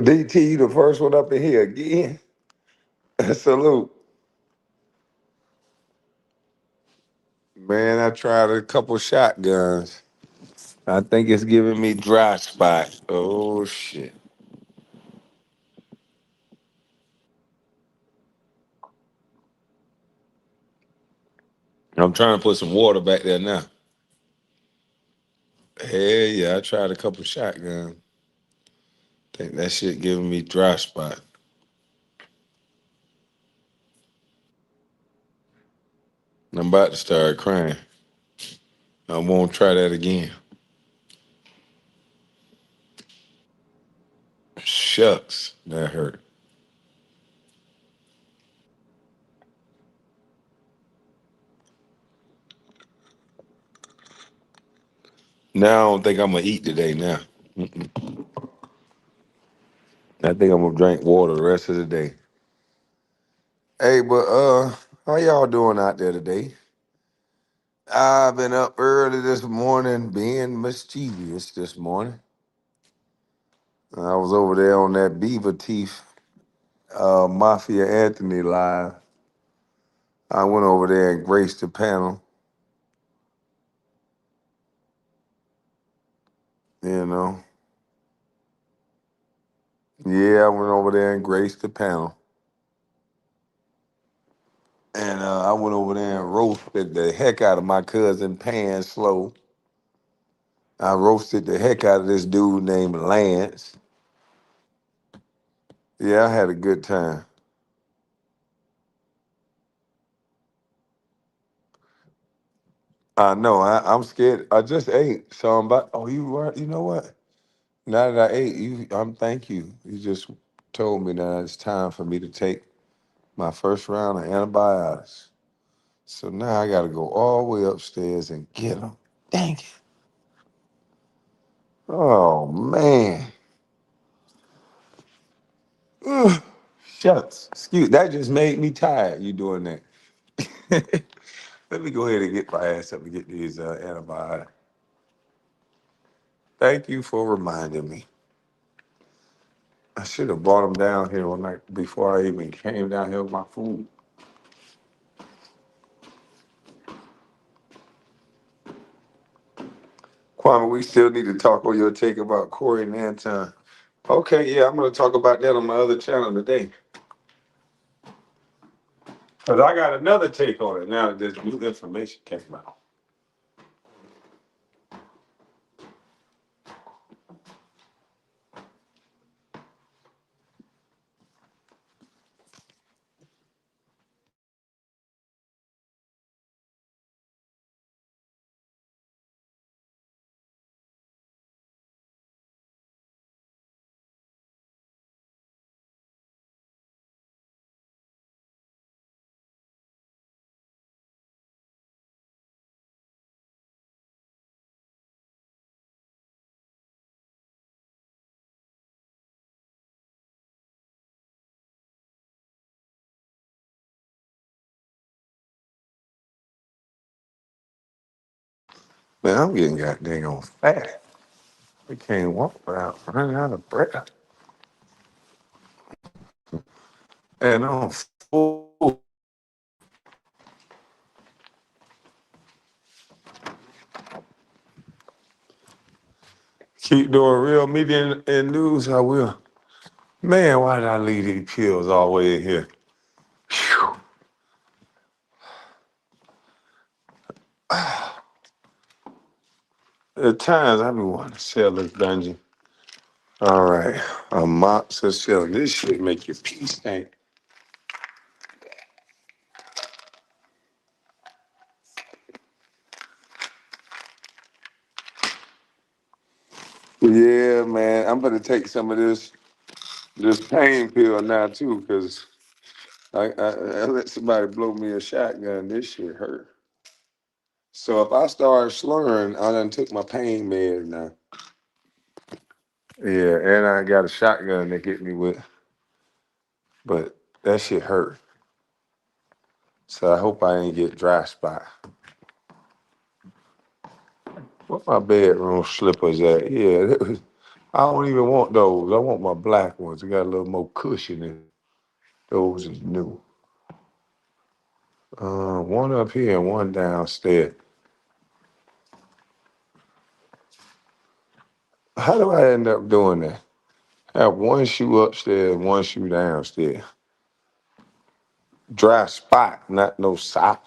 DT, you the first one up in here again. Salute. Man, I tried a couple shotguns. I think it's giving me dry spot. Oh shit. I'm trying to put some water back there now. Hell yeah, I tried a couple shotguns. Think that shit giving me dry spot. I'm about to start crying. I won't try that again. Shucks, that hurt. Now I don't think I'm gonna eat today. Now I think I'm gonna drink water the rest of the day. Hey, but how y'all doing out there today? I've been up early this morning, being mischievous this morning. I was over there on that Beaver Teeth Mafia Anthony live. I went over there and graced the panel. You know, yeah, I went over there and graced the panel, and I went over there and roasted the heck out of my cousin Pan Slow. I roasted the heck out of this dude named Lance. Yeah, I had a good time. I know. I'm scared. I just ate, so I'm about. Oh, you right? You know what? Now that I ate, thank you. You just told me that it's time for me to take my first round of antibiotics. So now I got to go all the way upstairs and get them. Dang it! Oh man! Ugh. Shucks. Excuse. That just made me tired. You doing that? Let me go ahead and get my ass up and get these antibiotics. Thank you for reminding me. I should have brought them down here one night before I even came down here with my food. Kwame, we still need to talk on your take about Corey and Anton. Okay, yeah, I'm going to talk about that on my other channel today. Because I got another take on it now that this new information came out. Man, I'm getting goddamn on fat. I can't walk without running out of breath. And I'm full. Keep doing real media and news, I will. Man, why did I leave these pills all the way in here? Phew. At times I be wanting to sell this dungeon. All right, a monster shell. This shit make your pee stink. Yeah, man, I'm gonna take some of this pain pill now too, cause I let somebody blow me a shotgun. This shit hurt. So if I start slurring, I done took my pain med now. Yeah, and I got a shotgun that hit me with, but that shit hurt. So I hope I ain't get dry spot. What my bedroom slippers at? Yeah, I don't even want those. I want my black ones. They got a little more cushion in it. Those is new. One up here and one downstairs. How do I end up doing that? Have one shoe upstairs, one shoe downstairs. Dry spot, not no sock.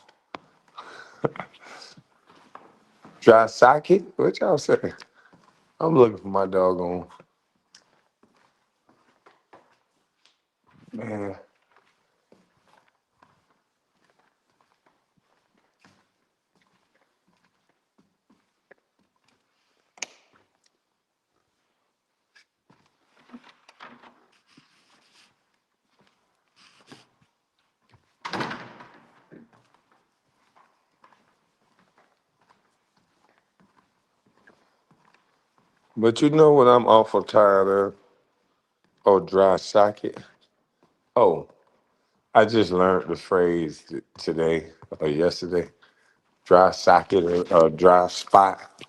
Dry socket? What y'all say? I'm looking for my doggone man. But you know what I'm awful tired of? Oh, dry socket. Oh, I just learned the phrase today or yesterday. Dry socket or dry spot.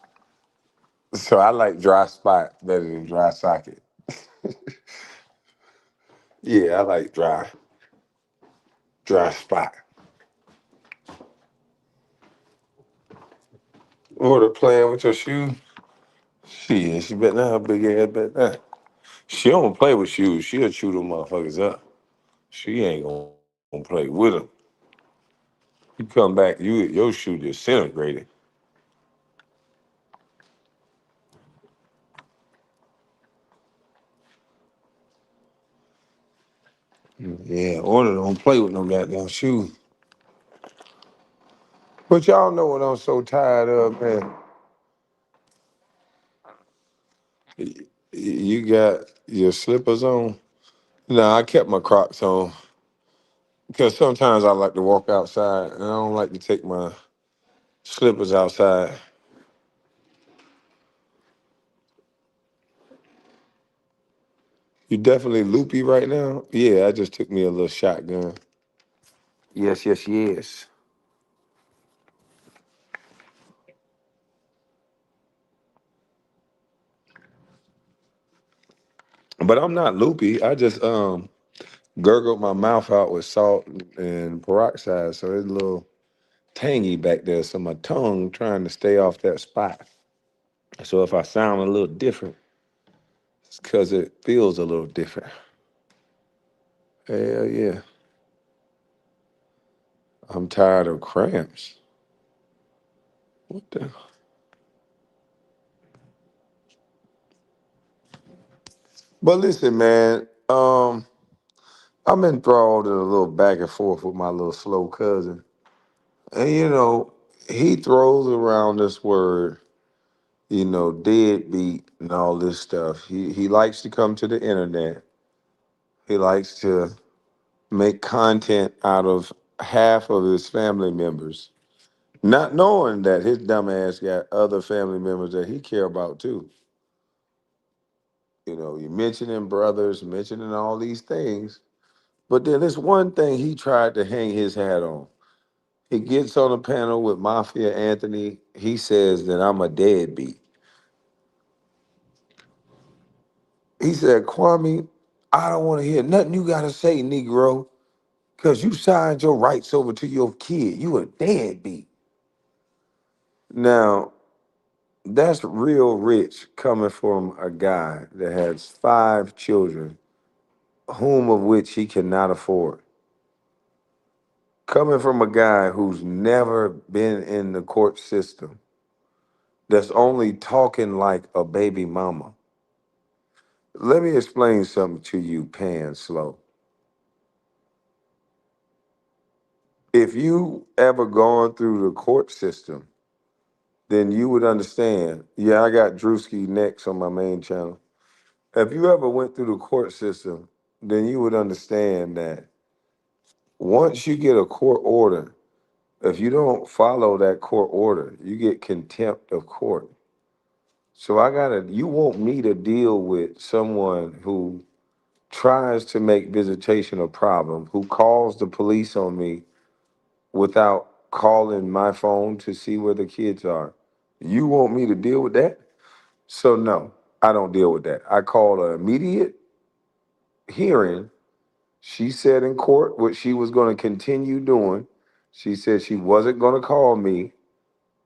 So I like dry spot better than dry socket. Yeah, I like dry spot. Order playing with your shoes? She better not have big ass bet that. She don't play with shoes. She'll chew them motherfuckers up. She ain't gonna play with them. You come back, your shoe disintegrated. Yeah, order don't play with no goddamn shoes. But y'all know what I'm so tired of, man. You got your slippers on. Nah, I kept my Crocs on because sometimes I like to walk outside and I don't like to take my slippers outside. You definitely loopy right now? Yeah, I just took me a little shotgun. Yes, yes, yes. But I'm not loopy. I just gurgled my mouth out with salt and peroxide, so it's a little tangy back there. So my tongue trying to stay off that spot. So if I sound a little different, it's because it feels a little different. Hell yeah. I'm tired of cramps. What the? But listen, man. I'm enthralled in a little back and forth with my little slow cousin, and he throws around this word, deadbeat and all this stuff. He likes to come to the internet. He likes to make content out of half of his family members, not knowing that his dumb ass got other family members that he care about too. You mentioning brothers, mentioning all these things, but then there's one thing he tried to hang his hat on. He gets on a panel with Mafia Anthony. He says that I'm a deadbeat. He said, Kwame, I don't want to hear nothing you got to say, Negro, because you signed your rights over to your kid. You a deadbeat. Now, that's real rich coming from a guy that has 5 children, whom of which he cannot afford. Coming from a guy who's never been in the court system, that's only talking like a baby mama. Let me explain something to you, Pan Slow. If you ever gone through the court system, then you would understand. Yeah, I got Drewski next on my main channel. If you ever went through the court system, then you would understand that once you get a court order, if you don't follow that court order, you get contempt of court. So you want me to deal with someone who tries to make visitation a problem, who calls the police on me without calling my phone to see where the kids are. You want me to deal with that? So no. I don't deal with that. I call an immediate hearing. She said in court what she was going to continue doing. She said she wasn't going to call me.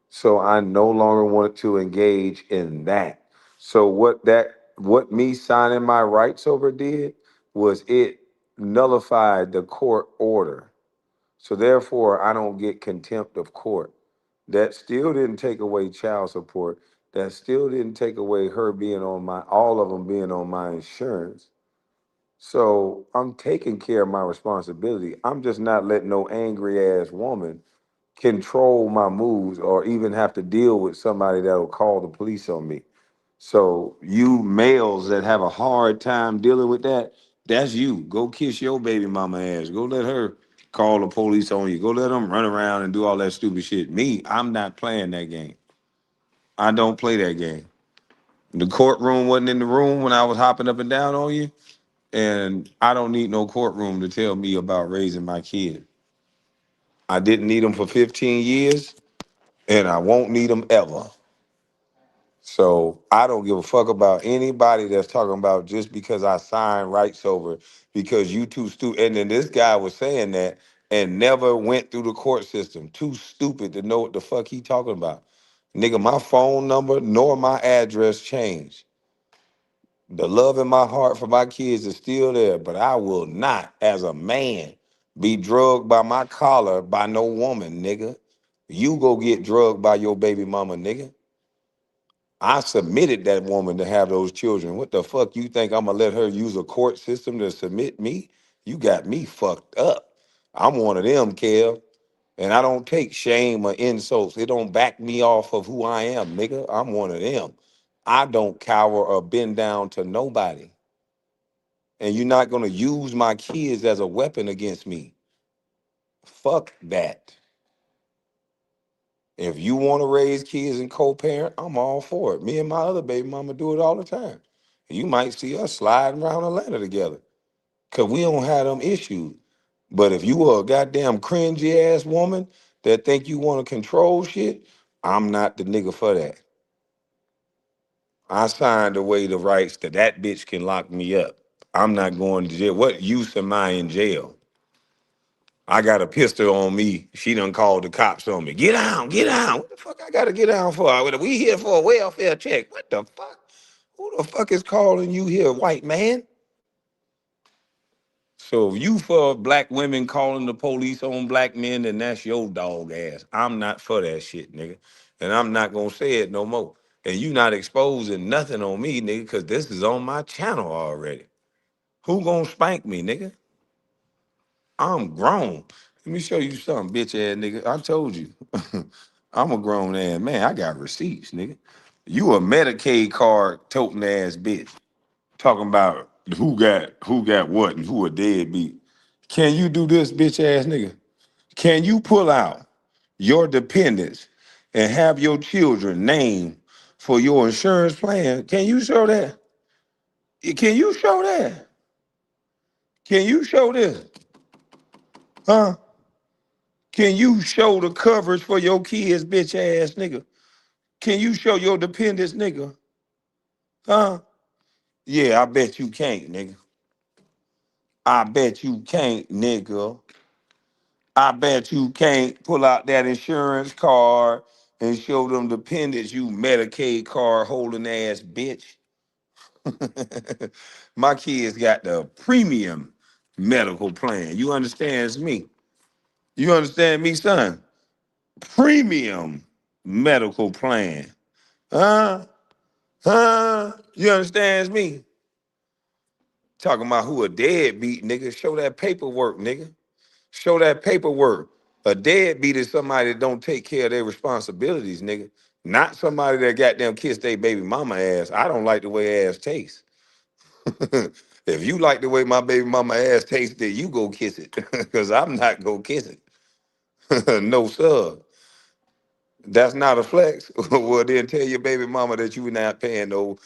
So I no longer want to engage in that. So what me signing my rights over did was it nullified the court order. So therefore I don't get contempt of court. That still didn't take away child support. That still didn't take away her being on my all of them being on my insurance. So I'm taking care of my responsibility. I'm just not letting no angry ass woman control my moves or even have to deal with somebody that'll call the police on me. So you males that have a hard time dealing with that, that's you. Go kiss your baby mama ass. Go let her call the police on you. Go let them run around and do all that stupid shit. Me, I'm not playing that game. I don't play that game. The courtroom wasn't in the room when I was hopping up and down on you, and I don't need no courtroom to tell me about raising my kid. I didn't need them for 15 years, and I won't need them ever. So I don't give a fuck about anybody that's talking about just because I signed rights over because you too stupid. And then this guy was saying that and never went through the court system. Too stupid to know what the fuck he talking about. Nigga, my phone number nor my address changed. The love in my heart for my kids is still there, but I will not, as a man, be drugged by my collar by no woman, nigga. You go get drugged by your baby mama, nigga. I submitted that woman to have those children. What the fuck you think I'm gonna let her use a court system to submit me? You got me fucked up. I'm one of them, Kev. And I don't take shame or insults. It don't back me off of who I am, nigga. I'm one of them. I don't cower or bend down to nobody. And you're not gonna use my kids as a weapon against me. Fuck that. If you want to raise kids and co-parent, I'm all for it. Me and my other baby mama do it all the time. You might see us sliding around Atlanta together because we don't have them issues. But if you are a goddamn cringy ass woman that think you want to control shit, I'm not the nigga for that. I signed away the rights that bitch can lock me up. I'm not going to jail. What use am I in jail? I got a pistol on me. She done called the cops on me. Get down, get down. What the fuck I gotta get down for? We here for a welfare check. What the fuck? Who the fuck is calling you here, white man? So if you for black women calling the police on black men, then that's your dog ass. I'm not for that shit, nigga. And I'm not gonna say it no more. And you not exposing nothing on me, nigga, because this is on my channel already. Who gonna spank me, nigga? I'm grown. Let me show you something, bitch ass nigga. I told you. I'm a grown ass man. I got receipts, nigga. You a Medicaid card toting ass bitch. Talking about who got what and who a deadbeat. Can you do this, bitch ass nigga? Can you pull out your dependents and have your children named for your insurance plan? Can you show that? Can you show that? Can you show this? Huh? Can you show the coverage for your kids, bitch ass nigga? Can you show your dependents, nigga? Huh? Yeah, I bet you can't, nigga. I bet you can't, nigga. I bet you can't pull out that insurance card and show them dependents, you Medicaid card holding ass bitch. My kids got the premium medical plan. You understands me? You understand me, son? Premium medical plan. Huh? Huh? You understands me? Talking about who a deadbeat, nigga. Show that paperwork, nigga. Show that paperwork. A deadbeat is somebody that don't take care of their responsibilities, nigga. Not somebody that goddamn kiss their baby mama ass. I don't like the way ass tastes. If you like the way my baby mama ass tastes, then you go kiss it. Cause I'm not gonna kiss it. No, sir. That's not a flex. Well, then tell your baby mama that you not paying no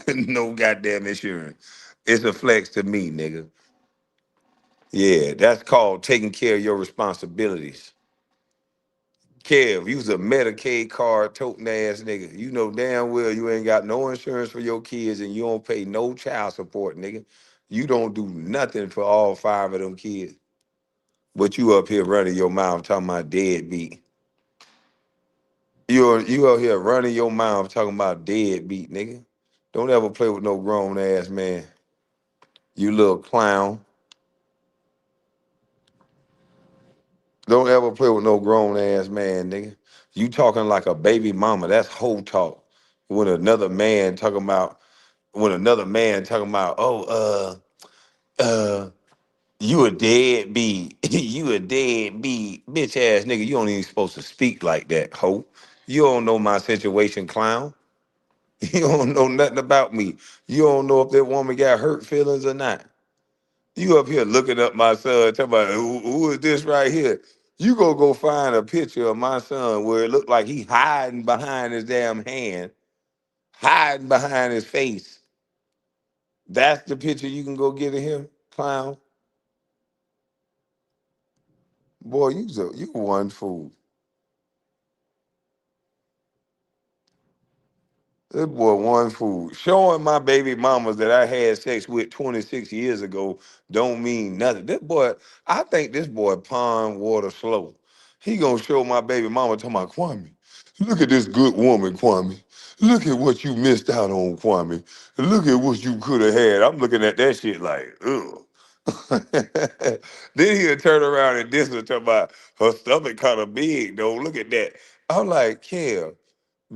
no goddamn insurance. It's a flex to me, nigga. Yeah, that's called taking care of your responsibilities. Kev, you's a Medicaid card toting ass nigga. You know damn well you ain't got no insurance for your kids and you don't pay no child support, nigga. You don't do nothing for all five of them kids. But you up here running your mouth talking about deadbeat. You out here running your mouth talking about deadbeat, nigga. Don't ever play with no grown ass man. You little clown. Don't ever play with no grown ass man, nigga. You talking like a baby mama. That's whole talk. When another man talking about oh, you a deadbeat. You a deadbeat. Bitch ass nigga, you don't even supposed to speak like that, hoe. You don't know my situation, clown. You don't know nothing about me. You don't know if that woman got hurt feelings or not. You up here looking up my son, talking about who is this right here? You go find a picture of my son where it looked like he hiding behind his damn hand, hiding behind his face. That's the picture you can go get of him, clown. Boy, you one fool. This boy one fool. Showing my baby mamas that I had sex with 26 years ago don't mean nothing. This boy, I think this boy pond water slow. He gonna show my baby mama talking about Kwame. Look at this good woman, Kwame. Look at what you missed out on, Kwame. Look at what you could have had. I'm looking at that shit like, ugh. Then he'll turn around and diss her talking about her stomach kind of big though. Look at that. I'm like, Kel.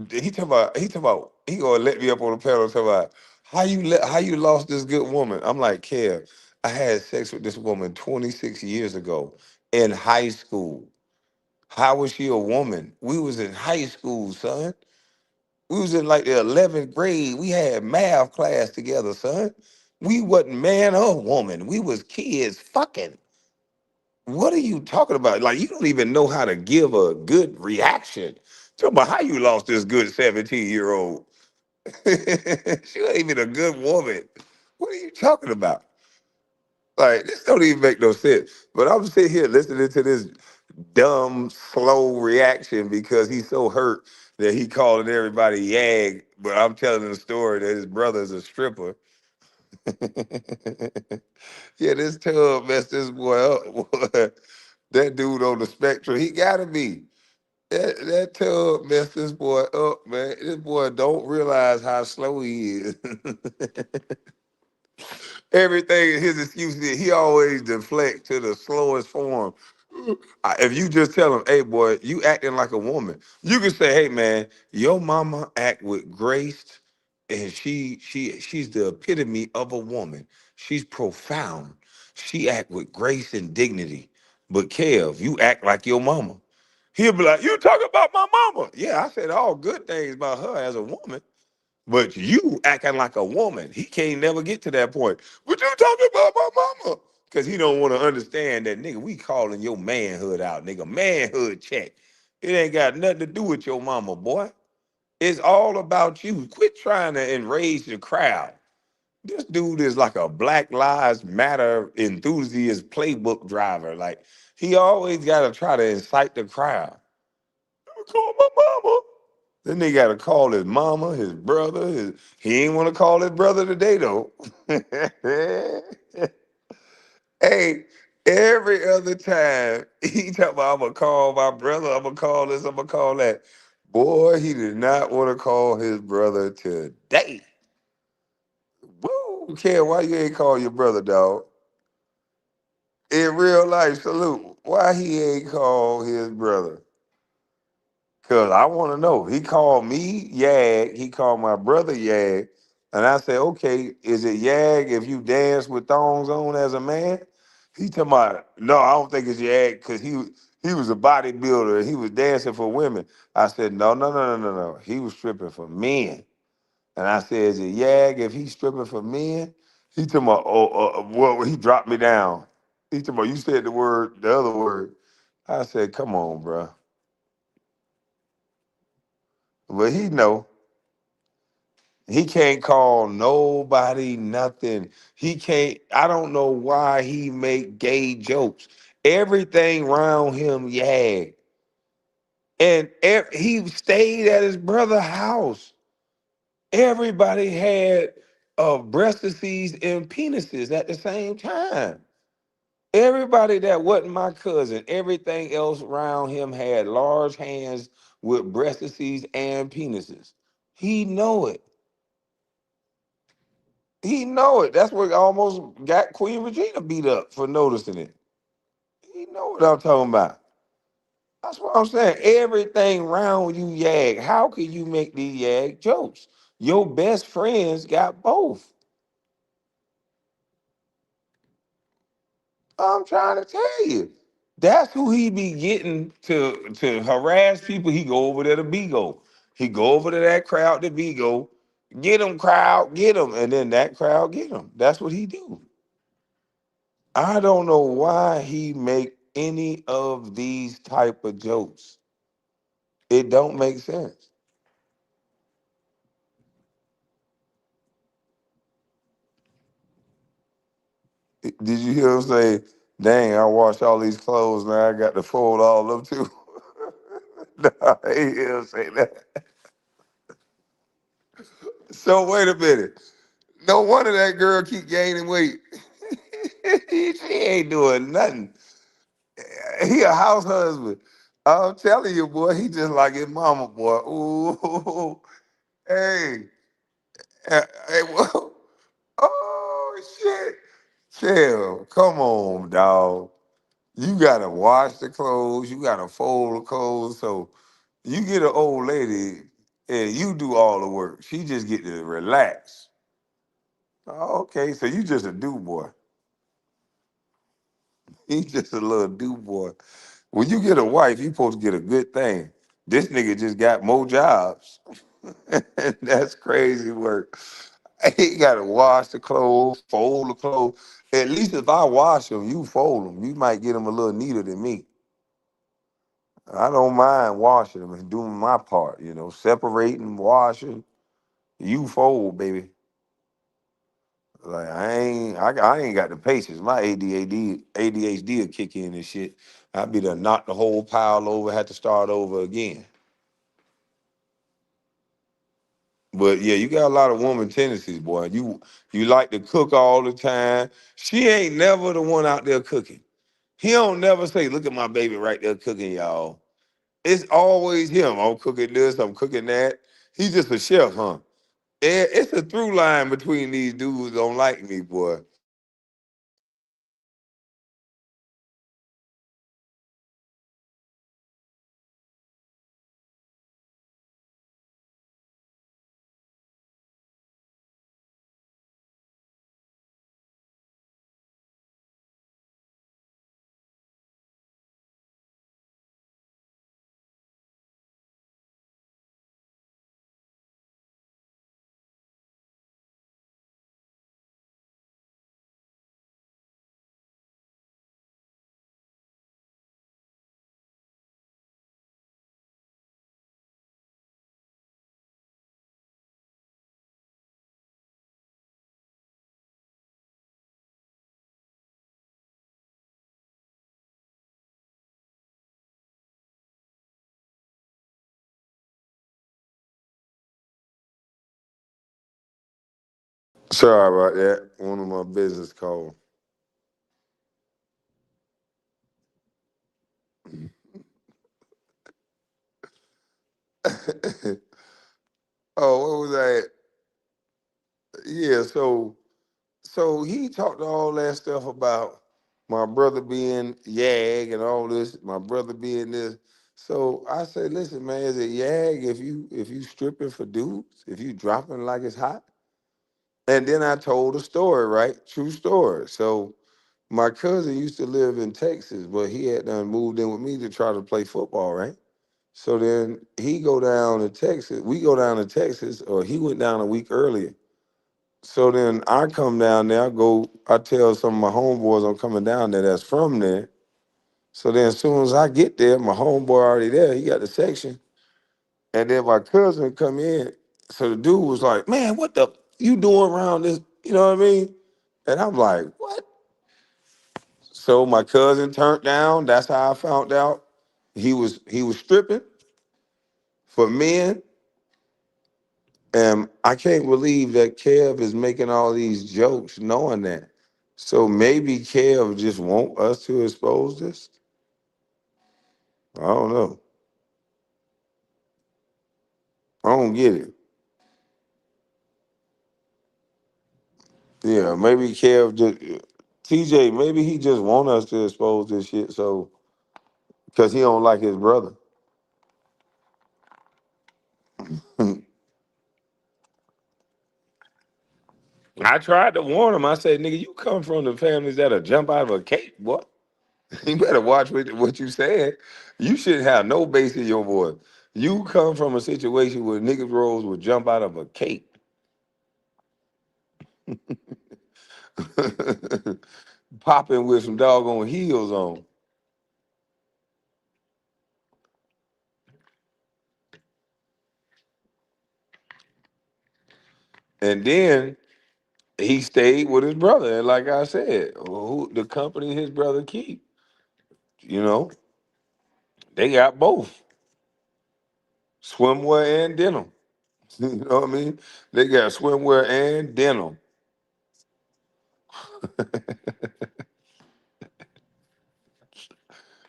He gonna let me up on the panel talking about how you lost this good woman. I'm like, Kev, I had sex with this woman 26 years ago in high school. How was she a woman? We was in high school, son. We was in like the 11th grade. We had math class together, son. We wasn't man or woman. We was kids fucking. What are you talking about? Like you don't even know how to give a good reaction. Talk about how you lost this good 17-year-old. She ain't even a good woman. What are you talking about? Like, this don't even make no sense. But I'm sitting here listening to this dumb, slow reaction because he's so hurt that he calling everybody yag. But I'm telling the story that his brother's a stripper. Yeah, this tub messed this boy up. Boy. That dude on the spectrum, he gotta be. That tub messed this boy up, man. This boy don't realize how slow he is. Everything his excuse is, he always deflect to the slowest form. If you just tell him, hey boy, you acting like a woman, you can say, hey man, your mama act with grace, and she's the epitome of a woman. She's profound. She act with grace and dignity. But Kev, you act like your mama. He'll be like, you talking about my mama? Yeah, I said all good things about her as a woman. But you acting like a woman. He can't never get to that point. But you talking about my mama. Because he don't want to understand that, nigga, we calling your manhood out, nigga. Manhood check. It ain't got nothing to do with your mama, boy. It's all about you. Quit trying to enrage the crowd. This dude is like a Black Lives Matter enthusiast playbook driver. Like, he always got to try to incite the crowd. Call my mama. Then they got to call his mama, his brother. He ain't want to call his brother today, though. Hey, every other time he talk about, I'm going to call my brother, I'm going to call this, I'm going to call that. Boy, he did not want to call his brother today. Woo! Ken, why you ain't call your brother, dog? In real life, salute. Why he ain't call his brother? Cause I want to know. He called me Yag. He called my brother Yag. And I said, okay, is it Yag if you dance with thongs on as a man? He talking about, no, I don't think it's Yag because he was a bodybuilder. He was dancing for women. I said, no. He was stripping for men. And I said, is it Yag if he's stripping for men? He talking about, well, he dropped me down. He talking about, you said the other word. I said, come on, bro. But he know. He can't call nobody nothing. He can't, I don't know why he make gay jokes. Everything around him, yeah. And he stayed at his brother's house. Everybody had breastises and penises at the same time. Everybody that wasn't my cousin, everything else around him had large hands with breastises and penises. He know it. He know it. That's what almost got Queen Regina beat up for noticing it. He know what I'm talking about. That's what I'm saying. Everything around you yag. How can you make these yag jokes? Your best friends got both. I'm trying to tell you. That's who he be getting to harass people. He go over there to Bigo. He go over to that crowd to Bigo. Get him, crowd, get him. And then that crowd get him. That's what he do. I don't know why he make any of these type of jokes. It don't make sense. Did you hear him say, dang, I wash all these clothes, now I got to fold all of them too? Nah, I ain't hear him say that. So wait a minute. No wonder that girl keep gaining weight. She ain't doing nothing. He a house husband. I'm telling you, boy, he just like his mama, boy. Ooh, hey, hey, whoa. Oh shit. Chill. Come on, dog. You gotta wash the clothes. You gotta fold the clothes. So you get an old lady and you do all the work. She just get to relax. Oh, okay, so you just a do boy. He just a little do boy. When you get a wife, you supposed to get a good thing. This nigga just got more jobs. That's crazy work. He got to wash the clothes, fold the clothes. At least if I wash them, you fold them. You might get them a little neater than me. I don't mind washing them and doing my part, separating, washing. You fold, baby. Like I ain't got the patience. My ADHD will kick in and shit. I'd be to knock the whole pile over, have to start over again. But yeah, you got a lot of woman tendencies, boy. You like to cook all the time. She ain't never the one out there cooking. He don't never say, "Look at my baby right there cooking, y'all." It's always him. I'm cooking this. I'm cooking that. He's just a chef, huh? And it's a through line between these dudes. Don't like me, boy. Sorry about that. One of my business called. Oh, what was that? Yeah, so he talked all that stuff about my brother being Yag and all this, my brother being this. So I said, listen, man, is it Yag if you stripping for dudes, if you dropping like it's hot? And then I told a story, right? True story. So my cousin used to live in Texas, but he had done moved in with me to try to play football, right? So then he go down to Texas. We go down to Texas, or he went down a week earlier. So then I come down there, I tell some of my homeboys I'm coming down there that's from there. So then as soon as I get there, my homeboy already there, he got the section. And then my cousin come in. So the dude was like, man, what the you doing around this? You know what I mean? And I'm like, what? So my cousin turned down. That's how I found out he was stripping. for men, and I can't believe that Kev is making all these jokes knowing that. So maybe Kev just want us to expose this. I don't know. I don't get it. Yeah, maybe Kev just TJ. Maybe he just want us to expose this shit. So because he don't like his brother. I tried to warn him. I said, "Nigga, you come from the families that'll jump out of a cake, boy. You better watch what you said. You shouldn't have no bass in your voice. You come from a situation where niggas rolls would jump out of a cake, popping with some doggone heels on, and then he stayed with his brother. And like I said, the company his brother keep, you know, they got both swimwear and denim. You know what I mean? They got swimwear and denim.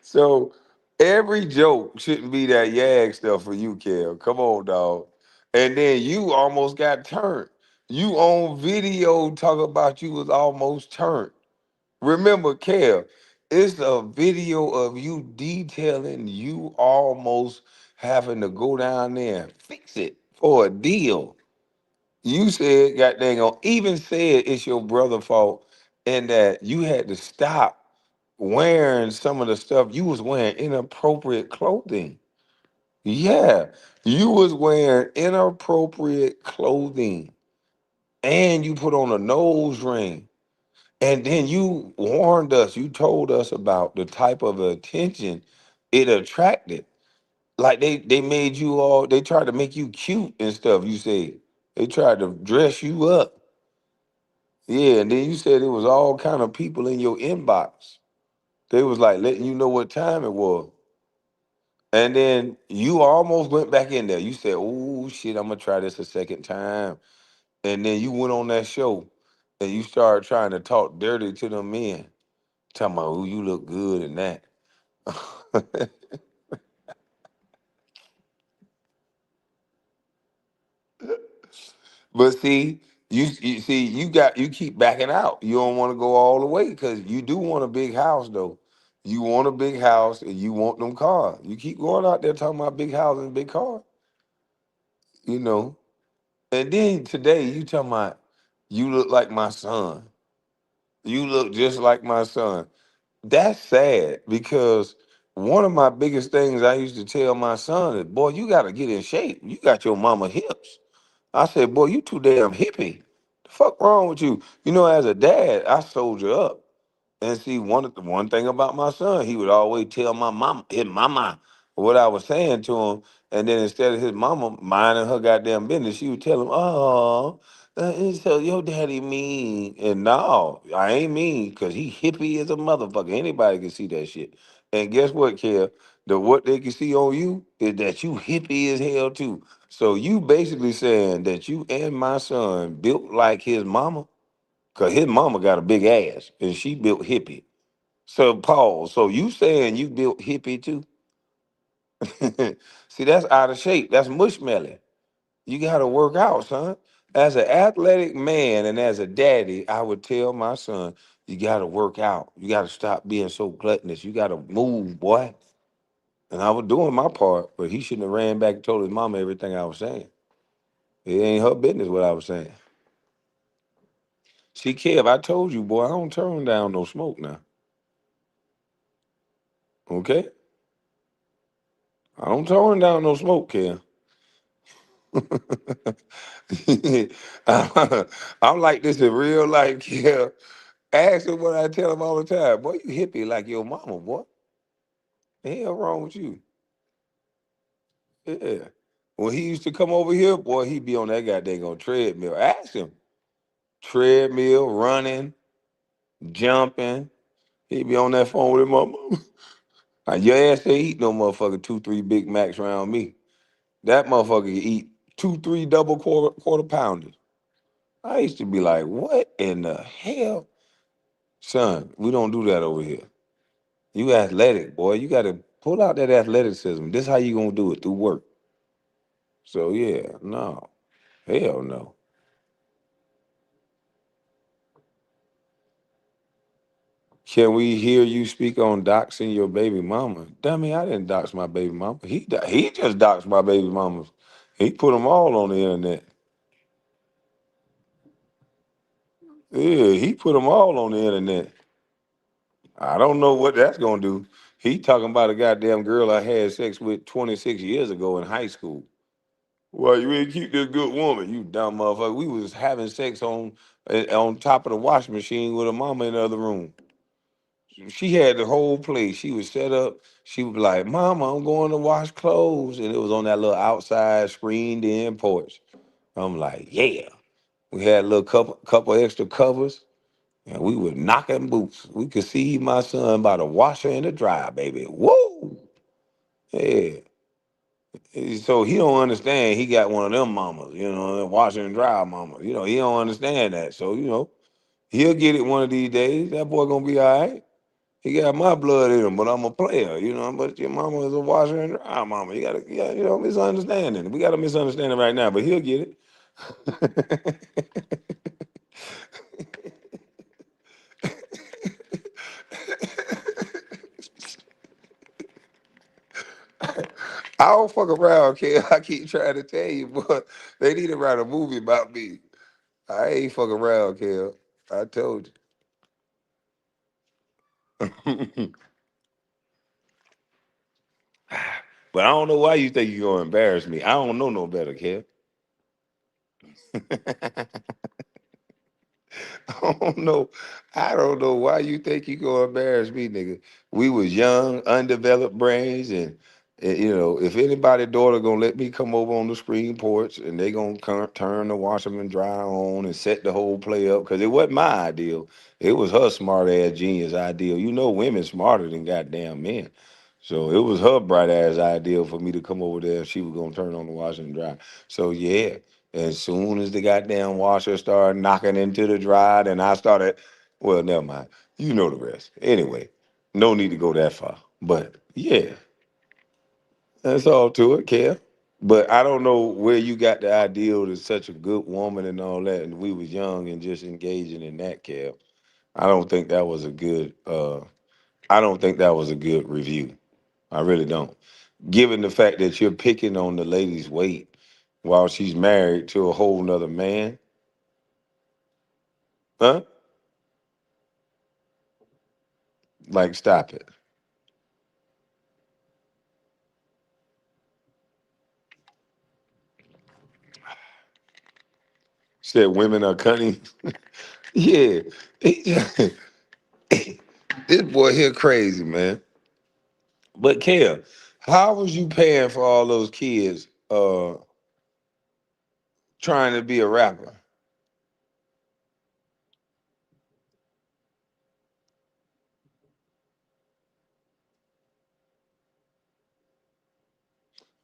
So every joke shouldn't be that yag stuff for you, Kel. Come on, dog. And then you almost got turned. You on video talk about you was almost turned. Remember, Kel, it's a video of you detailing you almost having to go down there and fix it for a deal. You said, God dang on, even said it's your brother's fault and that you had to stop wearing some of the stuff you was wearing inappropriate clothing. Yeah, you was wearing inappropriate clothing and you put on a nose ring. And then you warned us, you told us about the type of attention it attracted. Like they made you all, they tried to make you cute and stuff, you said. They tried to dress you up. Yeah, and then you said it was all kind of people in your inbox. They was like letting you know what time it was. And then you almost went back in there. You said, "Oh shit, I'm gonna try this a second time." And then you went on that show and you started trying to talk dirty to them men, talking about, "Oh, you look good and that." But see, you see, you keep backing out. You don't want to go all the way because you do want a big house though. You want a big house and you want them cars. You keep going out there talking about big houses and big cars, you know. And then today you talking about you look like my son. You look just like my son. That's sad because one of my biggest things I used to tell my son is, boy, you gotta get in shape. You got your mama hips. I said, boy, you too damn hippie. The fuck wrong with you? You know, as a dad, I soldier up. And see, one thing about my son, he would always tell my mama, his mama, what I was saying to him. And then instead of his mama minding her goddamn business, she would tell him, "Oh, so your daddy mean." And no, I ain't mean, because he hippie as a motherfucker. Anybody can see that shit. And guess what, Kev? What they can see on you is that you hippie as hell too. So you basically saying that you and my son built like his mama. Cause his mama got a big ass and she built hippie. So Paul, so you saying you built hippie too? See, that's out of shape. That's mushmelly. You gotta work out, son. As an athletic man and as a daddy, I would tell my son, you gotta work out. You gotta stop being so gluttonous. You gotta move, boy. And I was doing my part, but he shouldn't have ran back and told his mama everything I was saying. It ain't her business what I was saying. See, Kev, I told you, boy, I don't turn down no smoke now. Okay? I don't turn down no smoke, Kev. I'm like this in real life, Kev. Ask him what I tell him all the time. Boy, you hippie like your mama, boy. The hell wrong with you? Yeah. When he used to come over here, boy, he'd be on that goddamn on treadmill. Ask him. Treadmill, running, jumping. He'd be on that phone with his mama. Your ass ain't eat no motherfucker 2, 3 Big Macs around me. That motherfucker could eat two, three double quarter pounders. I used to be like, what in the hell? Son, we don't do that over here. You athletic, boy. You gotta pull out that athleticism. This how you gonna do it through work. So yeah, no. Hell no. Can we hear you speak on doxing your baby mama? Dummy, I didn't dox my baby mama. He just doxed my baby mamas. He put them all on the internet. Yeah, he put them all on the internet. I don't know what that's gonna do. He talking about a goddamn girl I had sex with 26 years ago in high school. Well, you ain't keep this good woman, you dumb motherfucker. We was having sex on top of the washing machine with her mama in the other room. She had the whole place. She was set up. She was like, "Mama, I'm going to wash clothes," and it was on that little outside screened-in porch. I'm like, "Yeah." We had a little couple extra covers, and we were knocking boots. We could see my son by the washer and the dryer, baby. Whoa, yeah. So he don't understand. He got one of them mamas, them washer and dryer mamas. He don't understand that. So he'll get it one of these days. That boy gonna be all right. He got my blood in him, but I'm a player, But your mama is a washer and dryer mama. Misunderstanding. We got a misunderstanding right now, but he'll get it. I don't fuck around, kid. I keep trying to tell you, but they need to write a movie about me. I ain't fuck around, kid. I told you. But I don't know why you think you're gonna embarrass me. I don't know no better, kid. I don't know. I don't know why you think you gonna embarrass me, nigga. We was young, undeveloped brains, and if anybody daughter gonna let me come over on the screen porch and they gonna turn the washer and dryer on and set the whole play up, because it wasn't my ideal. It was her smart ass genius ideal. Women smarter than goddamn men. So it was her bright ass ideal for me to come over there and she was gonna turn on the washer and dryer. So yeah. As soon as the goddamn washer started knocking into the dryer, and I started, well, never mind. You know the rest. Anyway, no need to go that far. But yeah, that's all to it, Kev. But I don't know where you got the ideal to such a good woman and all that, and we was young and just engaging in that, Kev. I don't think that was a good I don't think that was a good review. I really don't. Given the fact that you're picking on the lady's weight while she's married to a whole nother man. Huh? Like, stop it. Said women are cunning. Yeah. This boy here crazy, man. But Kale, how was you paying for all those kids trying to be a rapper?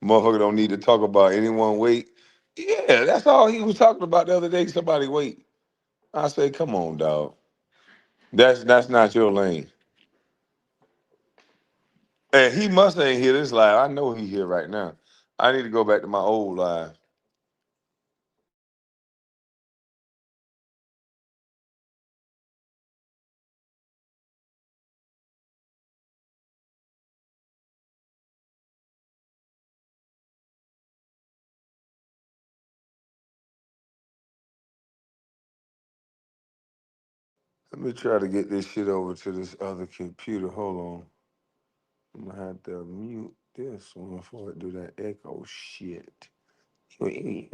Motherfucker don't need to talk about anyone weight. Yeah, that's all he was talking about the other day, somebody weight. I say, come on, dog. That's not your lane. And he must ain't hear this live. I know he here right now. I need to go back to my old live. Let me try to get this shit over to this other computer. Hold on. I'm gonna have to mute this one before it do that echo shit. There you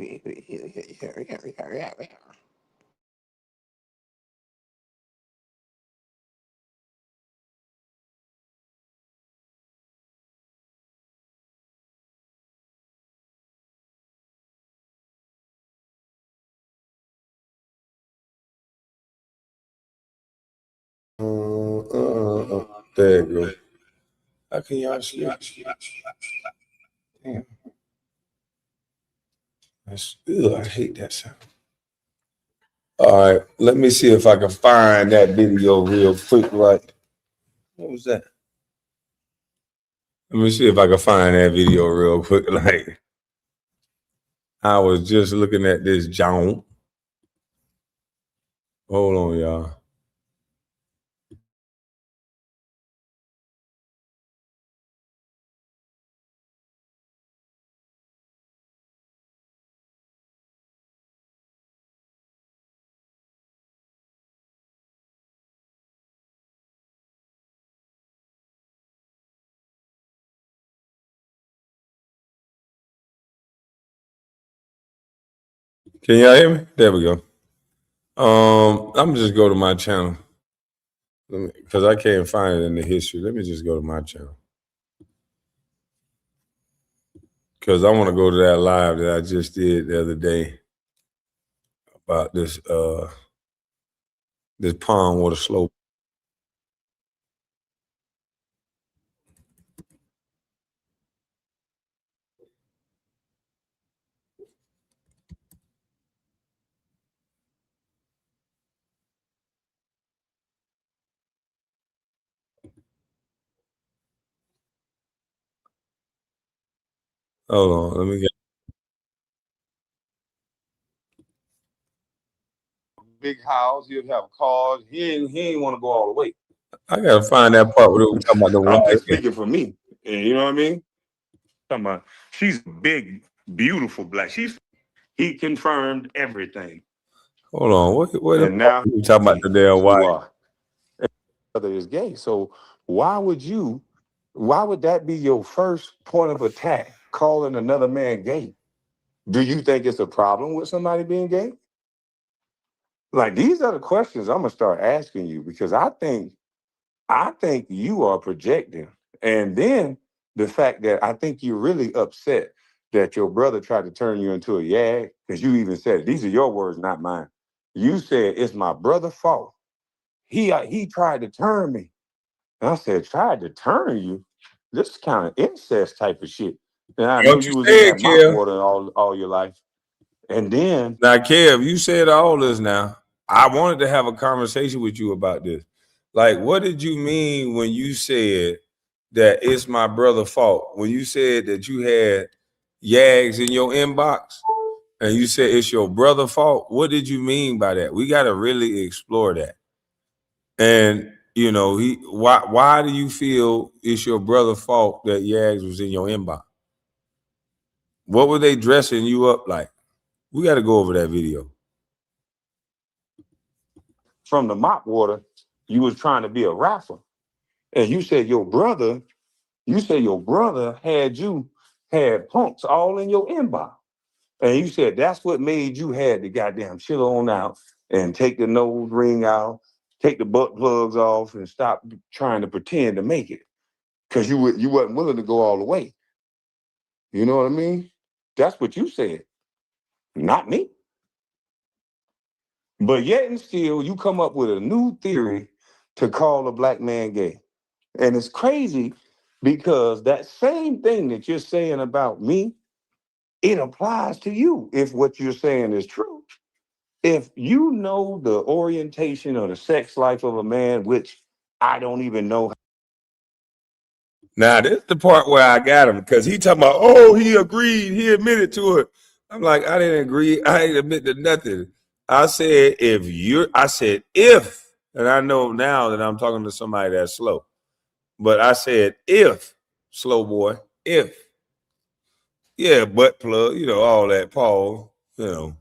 go. How can y'all see it? Damn. I hate that sound. All right, let me see if I can find that video real quick. Right, what was that? Let me see if I can find that video real quick. Like, I was just looking at this John. Hold on, y'all. Can y'all hear me? There we go. I'm just go to my channel because I can't find it in the history. Let me just go to my channel because I want to go to that live that I just did the other day about this pond water slope. Hold on, let me get big house. He'll have cars. He ain't want to go all the way. I gotta find that part where we talking about the water. I'm just speaking for me. You know what I mean? Talking about she's big, beautiful black. He confirmed everything. Hold on, what and now we talking about the damn wife? Brother is gay. So why would that be your first point of attack, calling another man gay? Do you think it's a problem with somebody being gay? Like, these are the questions I'm gonna start asking you, because I think you are projecting. And then the fact that I think you're really upset that your brother tried to turn you into a yag, because you even said, these are your words, not mine. You said, it's my brother's fault. He tried to turn me. And I said, tried to turn you? This is kind of incest type of shit. And I know you was in that mouth water all your life. And then now, Kev, you said all this now. I wanted to have a conversation with you about this. Like, what did you mean when you said that it's my brother's fault? When you said that you had yags in your inbox and you said it's your brother's fault, what did you mean by that? We got to really explore that. And you know, why do you feel it's your brother's fault that Yags was in your inbox? What were they dressing you up like? We got to go over that video. From the mop water, you was trying to be a rapper. And you said your brother had punks all in your inbox. And you said that's what made you had the goddamn chill on out and take the nose ring out, take the butt plugs off, and stop trying to pretend to make it. Because you wasn't willing to go all the way. You know what I mean? That's what you said, not me. But yet and still, you come up with a new theory to call a black man gay. And it's crazy because that same thing that you're saying about me, it applies to you if what you're saying is true. If you know the orientation or the sex life of a man, which I don't even know. Now, this is the part where I got him, because he talking about, oh, he agreed, he admitted to it. I'm like, I didn't agree, I ain't admit to nothing. I said, if, and I know now that I'm talking to somebody that's slow, but I said, if, slow boy, if, yeah, butt plug, you know, all that, Paul, you know.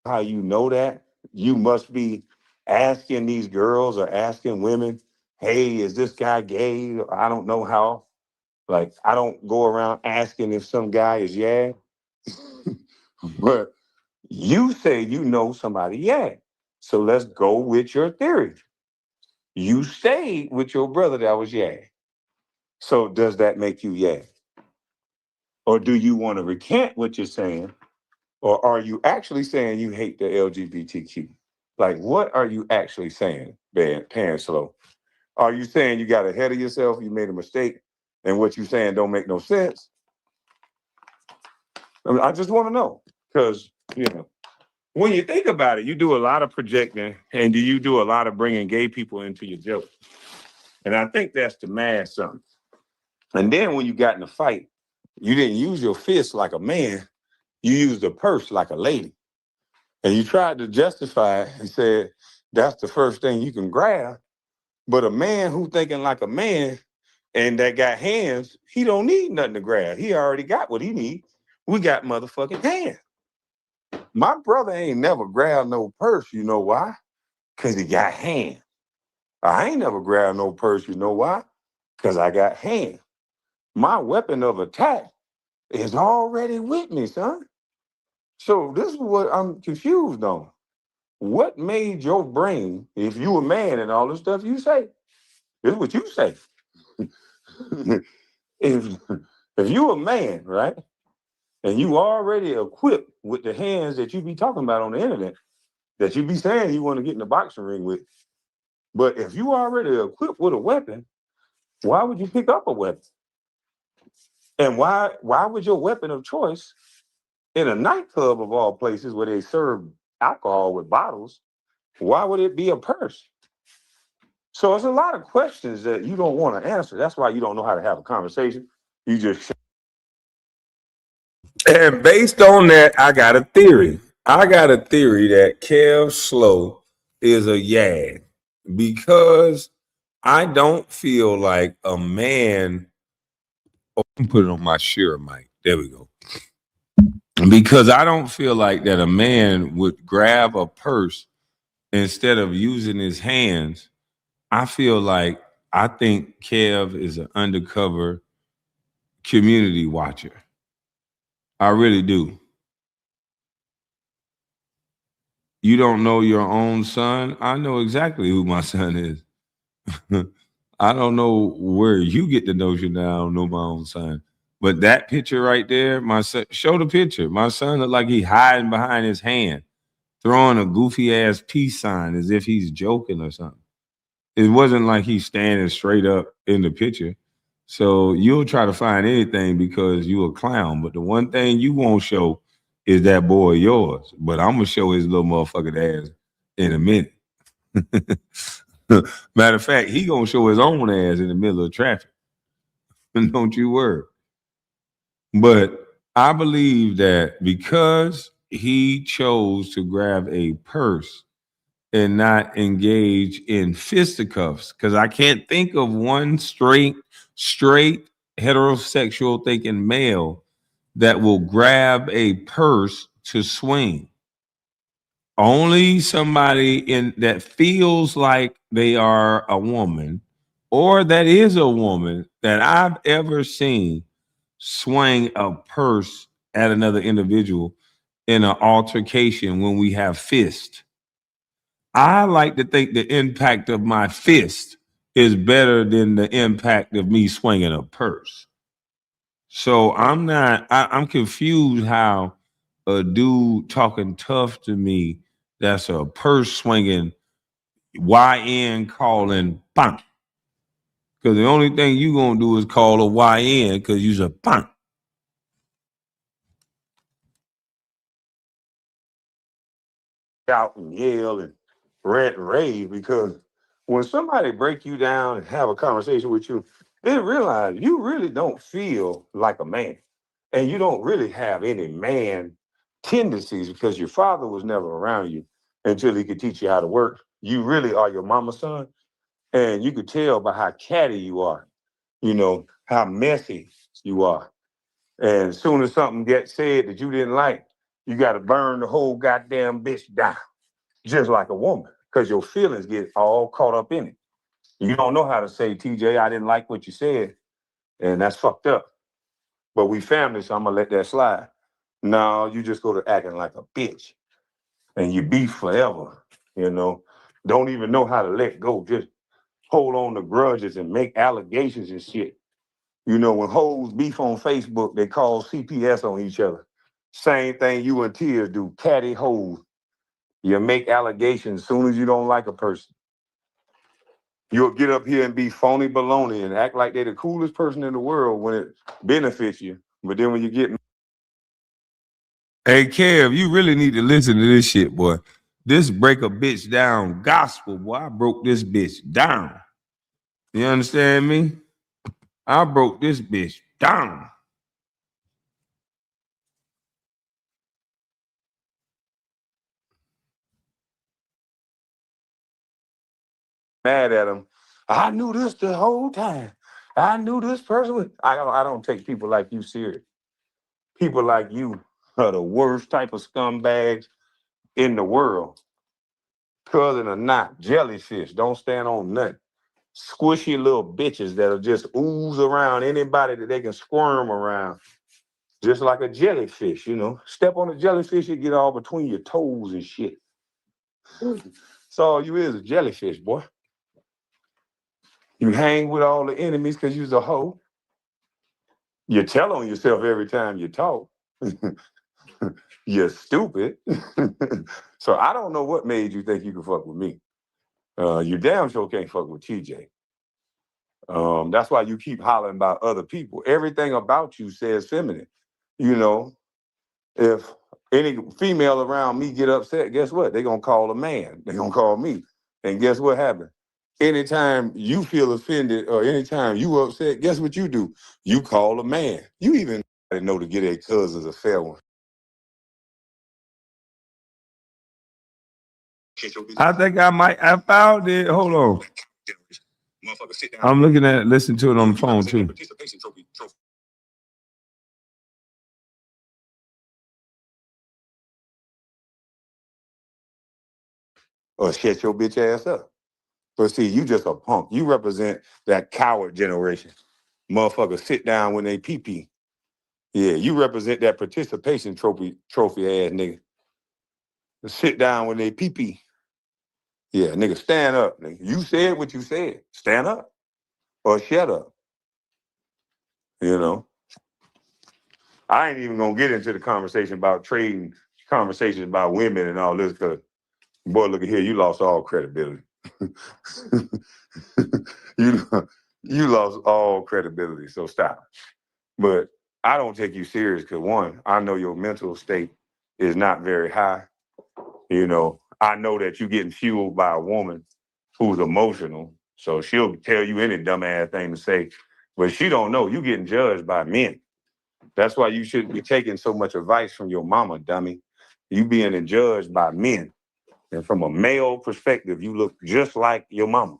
How you know that? You must be asking these girls or asking women, hey, is this guy gay? I don't know how. Like, I don't go around asking if some guy is yeah. But you say you know somebody yeah. So let's go with your theory. You stayed with your brother that was yeah. So does that make you yeah? Or do you want to recant what you're saying? Or are you actually saying you hate the LGBTQ? Like, what are you actually saying, Pan Slow? Are you saying you got ahead of yourself, you made a mistake, and what you're saying don't make no sense? I just want to know because, when you think about it, you do a lot of projecting and you do a lot of bringing gay people into your joke. And I think that's to mask something. And then when you got in a fight, you didn't use your fist like a man. You used a purse like a lady. And you tried to justify it and said, that's the first thing you can grab. But a man who thinking like a man and that got hands, he don't need nothing to grab. He already got what he needs. We got motherfucking hands. My brother ain't never grabbed no purse. You know why? Because he got hands. I ain't never grabbed no purse. You know why? Because I got hands. My weapon of attack is already with me, son. So this is what I'm confused on. What made your brain, if you a man and all the stuff you say, this is what you say. if if you a man, right, and you already equipped with the hands that you be talking about on the internet, that you be saying you want to get in the boxing ring with, but if you already equipped with a weapon, why would you pick up a weapon? And why would your weapon of choice in a nightclub of all places where they serve alcohol with bottles, why would it be a purse? So it's a lot of questions that you don't want to answer. That's why you don't know how to have a conversation. You just and based on that, I got a theory. I got a theory that Kev Slow is a yag because I don't feel like a man. Oh, I'm putting on my shearer mic. There we go. Because I don't feel like that a man would grab a purse instead of using his hands. I think Kev is an undercover community watcher. I really do. You don't know your own son? I know exactly who my son is. I don't know where you get the notion that I don't know my own son. But that picture right there, my son, show the picture. My son looked like he hiding behind his hand, throwing a goofy ass peace sign as if he's joking or something. It wasn't like he's standing straight up in the picture. So you'll try to find anything because you a clown. But the one thing you won't show is that boy yours. But I'm gonna show his little motherfucking ass in a minute. Matter of fact, he gonna show his own ass in the middle of traffic. Don't you worry. But I believe that because he chose to grab a purse and not engage in fisticuffs, because I can't think of one straight heterosexual thinking male that will grab a purse to swing. Only somebody in that feels like they are a woman or that is a woman that I've ever seen swing a purse at another individual in an altercation when we have fist. I like to think the impact of my fist is better than the impact of me swinging a purse. So I'm confused how a dude talking tough to me that's a purse swinging YN calling bang. Because the only thing you gonna do is call a YN because you's a bang. Shout and yell and rant and rave because when somebody break you down and have a conversation with you, they realize you really don't feel like a man and you don't really have any man tendencies because your father was never around you until he could teach you how to work. You really are your mama's son, and you could tell by how catty you are, how messy you are. And as soon as something gets said that you didn't like, you got to burn the whole goddamn bitch down just like a woman, because your feelings get all caught up in it. You don't know how to say, TJ, I didn't like what you said, and that's fucked up. But we family, so I'm gonna let that slide. No, you just go to acting like a bitch, and you beef forever. You know, don't even know how to let go. Just hold on to grudges and make allegations and shit. When hoes beef on Facebook, they call CPS on each other. Same thing you and Tears do, catty hoes. You make allegations as soon as you don't like a person. You'll get up here and be phony baloney and act like they're the coolest person in the world when it benefits you. But then when you get Hey, Kev, you really need to listen to this shit, boy. This break a bitch down gospel, boy. I broke this bitch down. You understand me? I broke this bitch down. Mad at him. I knew this the whole time. I knew this person was. I don't take people like you serious. People like you are the worst type of scumbags in the world. Cousin or not, jellyfish don't stand on nothing. Squishy little bitches that'll just ooze around anybody that they can squirm around, just like a jellyfish. Step on a jellyfish, you get all between your toes and shit. So all you is a jellyfish, boy. You hang with all the enemies because you's a hoe. You tell on yourself every time you talk. You're stupid. So I don't know what made you think you could fuck with me. You damn sure can't fuck with TJ. That's why you keep hollering about other people. Everything about you says feminine. You know, if any female around me get upset, guess what? They're gonna call a man. They're gonna call me. And guess what happened? Anytime you feel offended or anytime you upset, guess what you do? You call a man. You even know to get a cousin's a fair one. I think I might. I found it. Hold on. I'm looking at it, listen to it on the phone too. Or shut your bitch ass up. But see, you just a punk. You represent that coward generation. Motherfuckers sit down when they pee pee. Yeah, you represent that participation trophy ass nigga. Sit down when they pee pee. Yeah, nigga, stand up. Nigga. You said what you said. Stand up or shut up. You know, I ain't even gonna get into the conversation about trading conversations about women and all this because, boy, look at here, you lost all credibility. you you lost all credibility. So stop. But I don't take you serious because one, I know your mental state is not very high. I know that you're getting fueled by a woman who's emotional. So she'll tell you any dumbass thing to say, but she don't know you getting judged by men. That's why you shouldn't be taking so much advice from your mama, dummy. You being judged by men. And from a male perspective, you look just like your mama.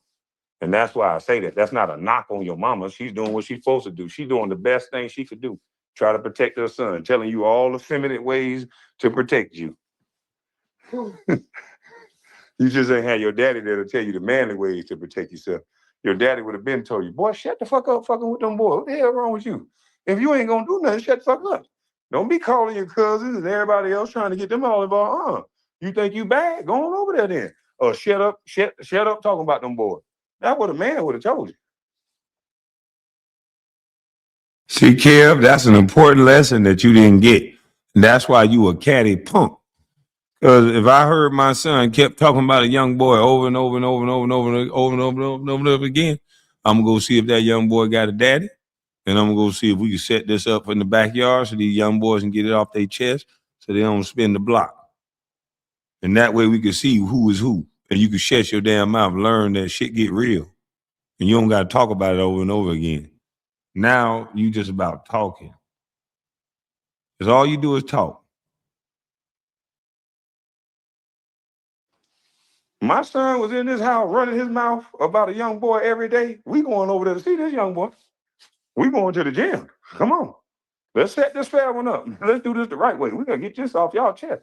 And that's why I say that. That's not a knock on your mama. She's doing what she's supposed to do. She's doing the best thing she could do. Try to protect her son, telling you all the feminine ways to protect you. You just ain't had your daddy there to tell you the manly ways to protect yourself. Your daddy would have been told you, boy, shut the fuck up fucking with them boys. What the hell wrong with you? If you ain't gonna do nothing, shut the fuck up. Don't be calling your cousins and everybody else trying to get them all involved. You think you bad? Go on over there then. Or shut up talking about them boys. That's what a man would have told you. See, Kev, that's an important lesson that you didn't get. And that's why you a catty punk. Because if I heard my son kept talking about a young boy over and over and over and over and over and over and over and over and over and over again, I'm gonna go see if that young boy got a daddy, and I'm gonna go see if we can set this up in the backyard so these young boys can get it off their chest so they don't spin the block. And that way we can see who is who. And you can shut your damn mouth, learn that shit get real. And you don't gotta talk about it over and over again. Now you just about talking. Because all you do is talk. My son was in this house running his mouth about a young boy every day. We going over there to see this young boy. We going to the gym. Come on. Let's set this fair one up. Let's do this the right way. We gotta get this off y'all chest.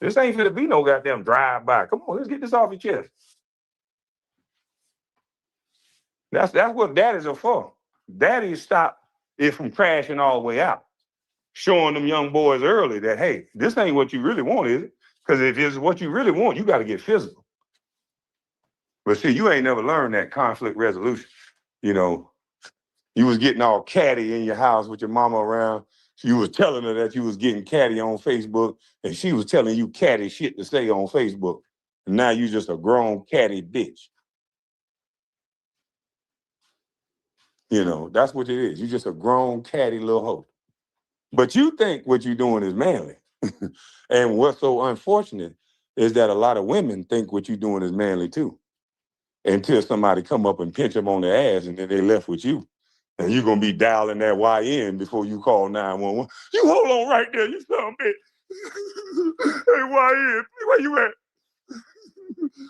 This ain't gonna be no goddamn drive-by. Come on, let's get this off your chest. That's what daddies are for. Daddies stop it from crashing all the way out. Showing them young boys early that, hey, this ain't what you really want, is it? Because if it's what you really want, you got to get physical. But see, you ain't never learned that conflict resolution. You know, you was getting all catty in your house with your mama around. You was telling her that you was getting catty on Facebook, and she was telling you catty shit to say on Facebook. And now you just a grown catty bitch. That's what it is. You just a grown catty little hoe. But you think what you're doing is manly. And what's so unfortunate is that a lot of women think what you're doing is manly too, until somebody come up and pinch them on the ass, and then they left with you. And you're gonna be dialing that YN before you call 911. You hold on right there, you son of a bitch. Hey YN, where you at?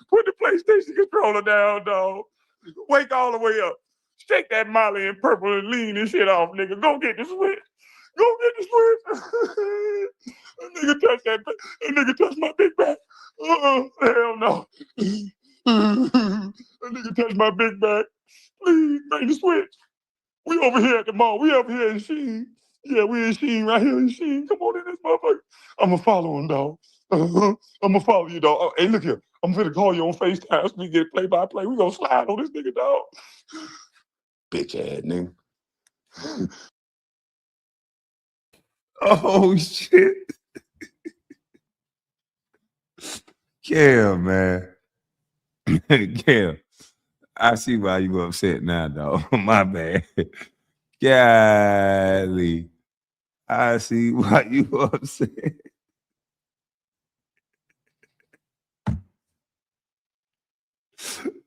Put the PlayStation controller down, dog. Wake all the way up. Shake that Molly in purple and lean this shit off, nigga. Go get the switch. Go get the switch. That nigga touch that nigga touch my big back. Hell no. That nigga touch my big back. Please bring the switch. We over here at the mall. We over here in Sheen. Yeah, we in Sheen right here in Sheen. Come on in this motherfucker. I'ma follow him, dog. I'ma follow you, dog. Oh, hey, look here. I'm finna call you on FaceTime so we get play-by-play. We gonna slide on this nigga, dog. Bitch ass nigga. Oh shit. Yeah, man. Yeah. I see why you upset now, dog. My bad. Golly. I see why you upset.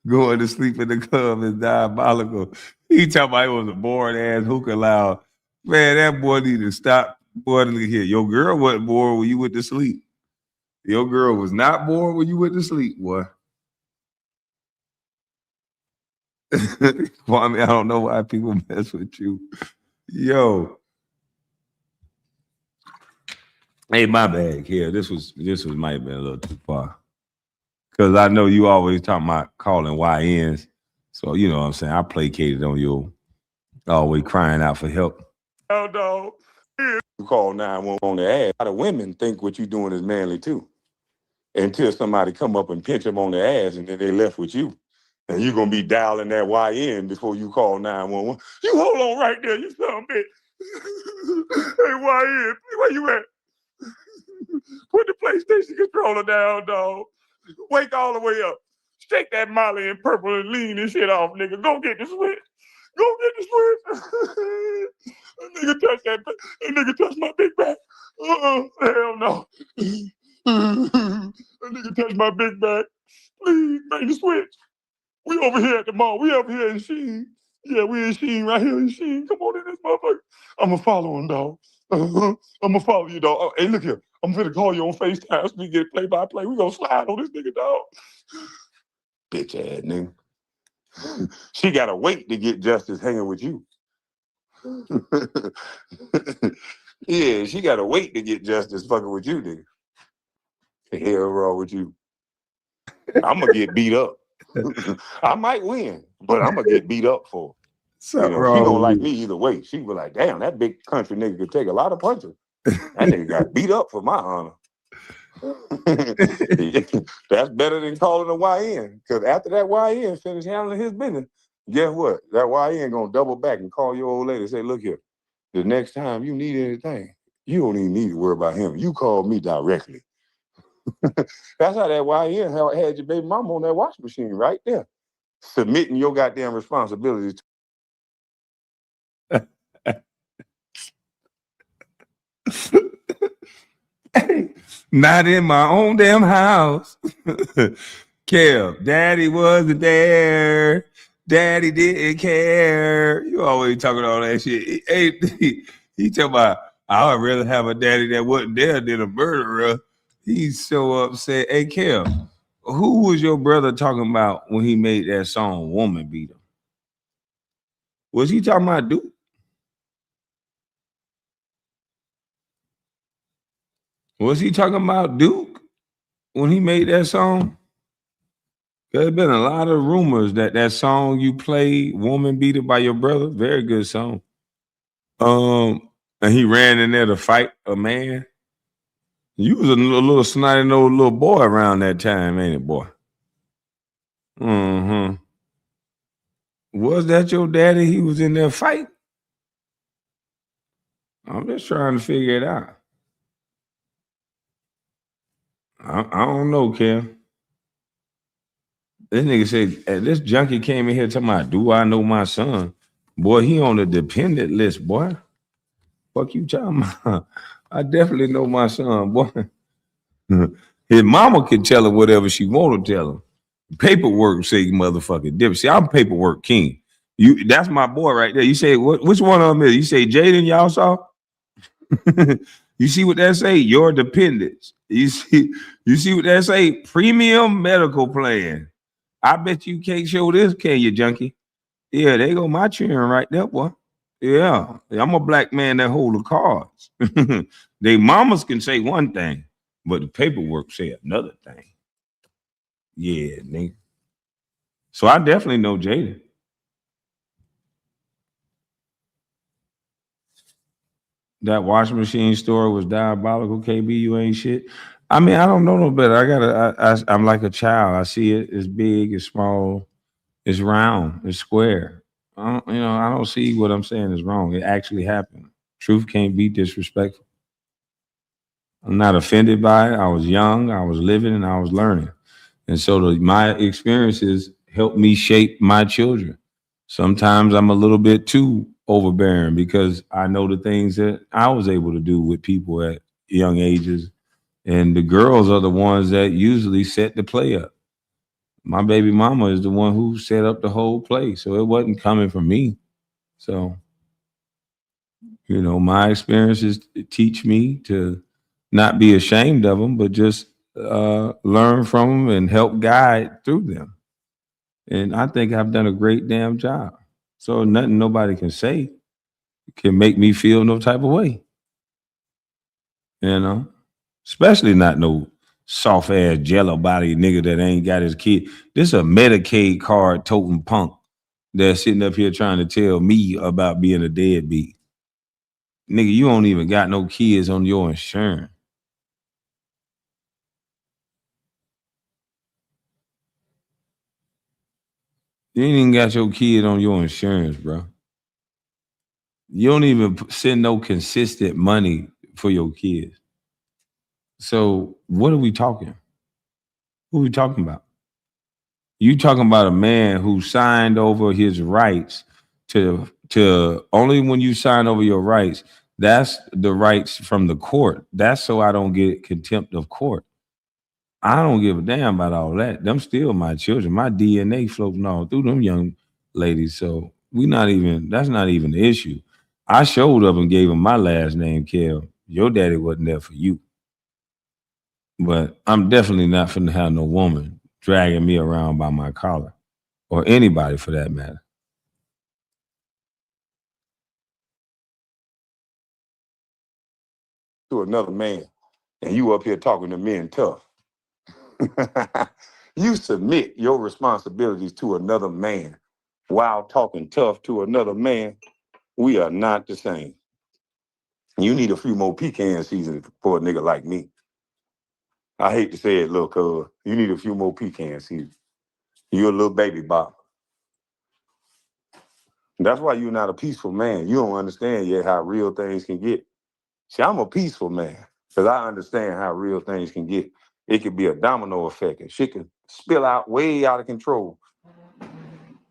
Going to sleep in the club is diabolical. He talking about it was a bored ass hookah loud. Man, that boy need to stop. Boy, look here. Your girl wasn't bored when you went to sleep. Your girl was not bored when you went to sleep, boy. Well, I mean, I don't know why people mess with you. Yo. Hey, my bad. Yeah, this was might have been a little too far. Cause I know you always talking about calling YNs. So you know what I'm saying. I placated on you, always crying out for help. Oh, dog. You call 911 on the ass. A lot of women think what you're doing is manly too, until somebody come up and pinch them on the ass, and then they left with you. And you're gonna be dialing that YN before you call 911. You hold on right there, you son of a bitch. Hey YN, where you at? Put the PlayStation controller down, dog. Wake all the way up. Shake that Molly in purple and lean this shit off, nigga. Go get the switch. Go get the switch. That nigga touch my big back. Hell no. That nigga touch my big back. Please bring the switch. We over here at the mall. We over here in Sheen. Yeah, we in Sheen right here in Sheen. Come on in this motherfucker. I'ma follow him, dog. I'ma follow you, dog. Oh, hey, look here. I'm finna call you on FaceTime so we get play-by-play. We gonna slide on this nigga, dog. Bitch ass nigga. She gotta wait to get justice hanging with you. Yeah, she gotta wait to get justice fucking with you, nigga. The hell wrong with you? I'm gonna get beat up. I might win, but I'm gonna get beat up for it. You know, she gonna like me either way. She be like, damn, that big country nigga could take a lot of punches. That nigga got beat up for my honor. That's better than calling a YN. Because after that YN finished handling his business, guess what? That YN gonna double back and call your old lady and say, look here, the next time you need anything, you don't even need to worry about him. You call me directly. That's how that YN had your baby mama on that washing machine right there, submitting your goddamn responsibilities. Not in my own damn house. Kev, daddy wasn't there. Daddy didn't care. You always talking all that shit. He talking about, I would rather have a daddy that wasn't there than a murderer. He's so upset. Hey, Kev, who was your brother talking about when he made that song, Woman Beater? Was he talking about Duke? Was he talking about Duke when he made that song? There's been a lot of rumors that that song you played, "Woman Beater" by your brother, very good song. And he ran in there to fight a man. You was a little snotty old little boy around that time, ain't it, boy? Mm-hmm. Was that your daddy? He was in there fighting. I'm just trying to figure it out. I don't know, Kim. This nigga said, this junkie came in here talking about, do I know my son? Boy, he on the dependent list, boy. Fuck you talking about? I definitely know my son, boy. His mama can tell him whatever she want to tell him. Paperwork say motherfucking different. See, I'm paperwork king. That's my boy right there. You say what? Which one of them is? You say Jaden? Y'all saw? You see what that say? Your dependents. You see what that say? Premium medical plan. I bet you can't show this, can you, junkie? Yeah, they go my children right there, boy. Yeah, I'm a black man that hold the cards. They mamas can say one thing, but the paperwork say another thing. Yeah, nigga. So I definitely know Jaden. That washing machine store was diabolical. KB, you ain't shit. I mean, I don't know no better. I'm like a child. I see it. It's big. It's small. It's round. It's square. I don't see what I'm saying is wrong. It actually happened. Truth can't be disrespectful. I'm not offended by it. I was young. I was living, and I was learning. And so my experiences help me shape my children. Sometimes I'm a little bit too overbearing because I know the things that I was able to do with people at young ages. And the girls are the ones that usually set the play up. My baby mama is the one who set up the whole play. So it wasn't coming from me. So, my experiences teach me to not be ashamed of them, but just learn from them and help guide through them. And I think I've done a great damn job. So nothing nobody can say can make me feel no type of way, you know? Especially not no soft ass jello body nigga that ain't got his kid. This a Medicaid card toting punk that's sitting up here trying to tell me about being a deadbeat. Nigga, you don't even got no kids on your insurance. You ain't even got your kid on your insurance, bro. You don't even send no consistent money for your kids. So what are we talking? Who are we talking about? You talking about a man who signed over his rights to only when you sign over your rights, that's the rights from the court. That's so I don't get contempt of court. I don't give a damn about all that. Them still my children. My DNA floating all through them young ladies. So that's not even the issue. I showed up and gave him my last name, Kel. Your daddy wasn't there for you. But I'm definitely not finna have no woman dragging me around by my collar, or anybody for that matter. To another man, and you up here talking to men tough. You submit your responsibilities to another man while talking tough to another man. We are not the same. You need a few more pecan seasons for a nigga like me. I hate to say it, little cuz. You need a few more pecan seasons. You're a little baby bop. That's why you're not a peaceful man. You don't understand yet how real things can get. See, I'm a peaceful man because I understand how real things can get. It could be a domino effect and shit can spill out way out of control.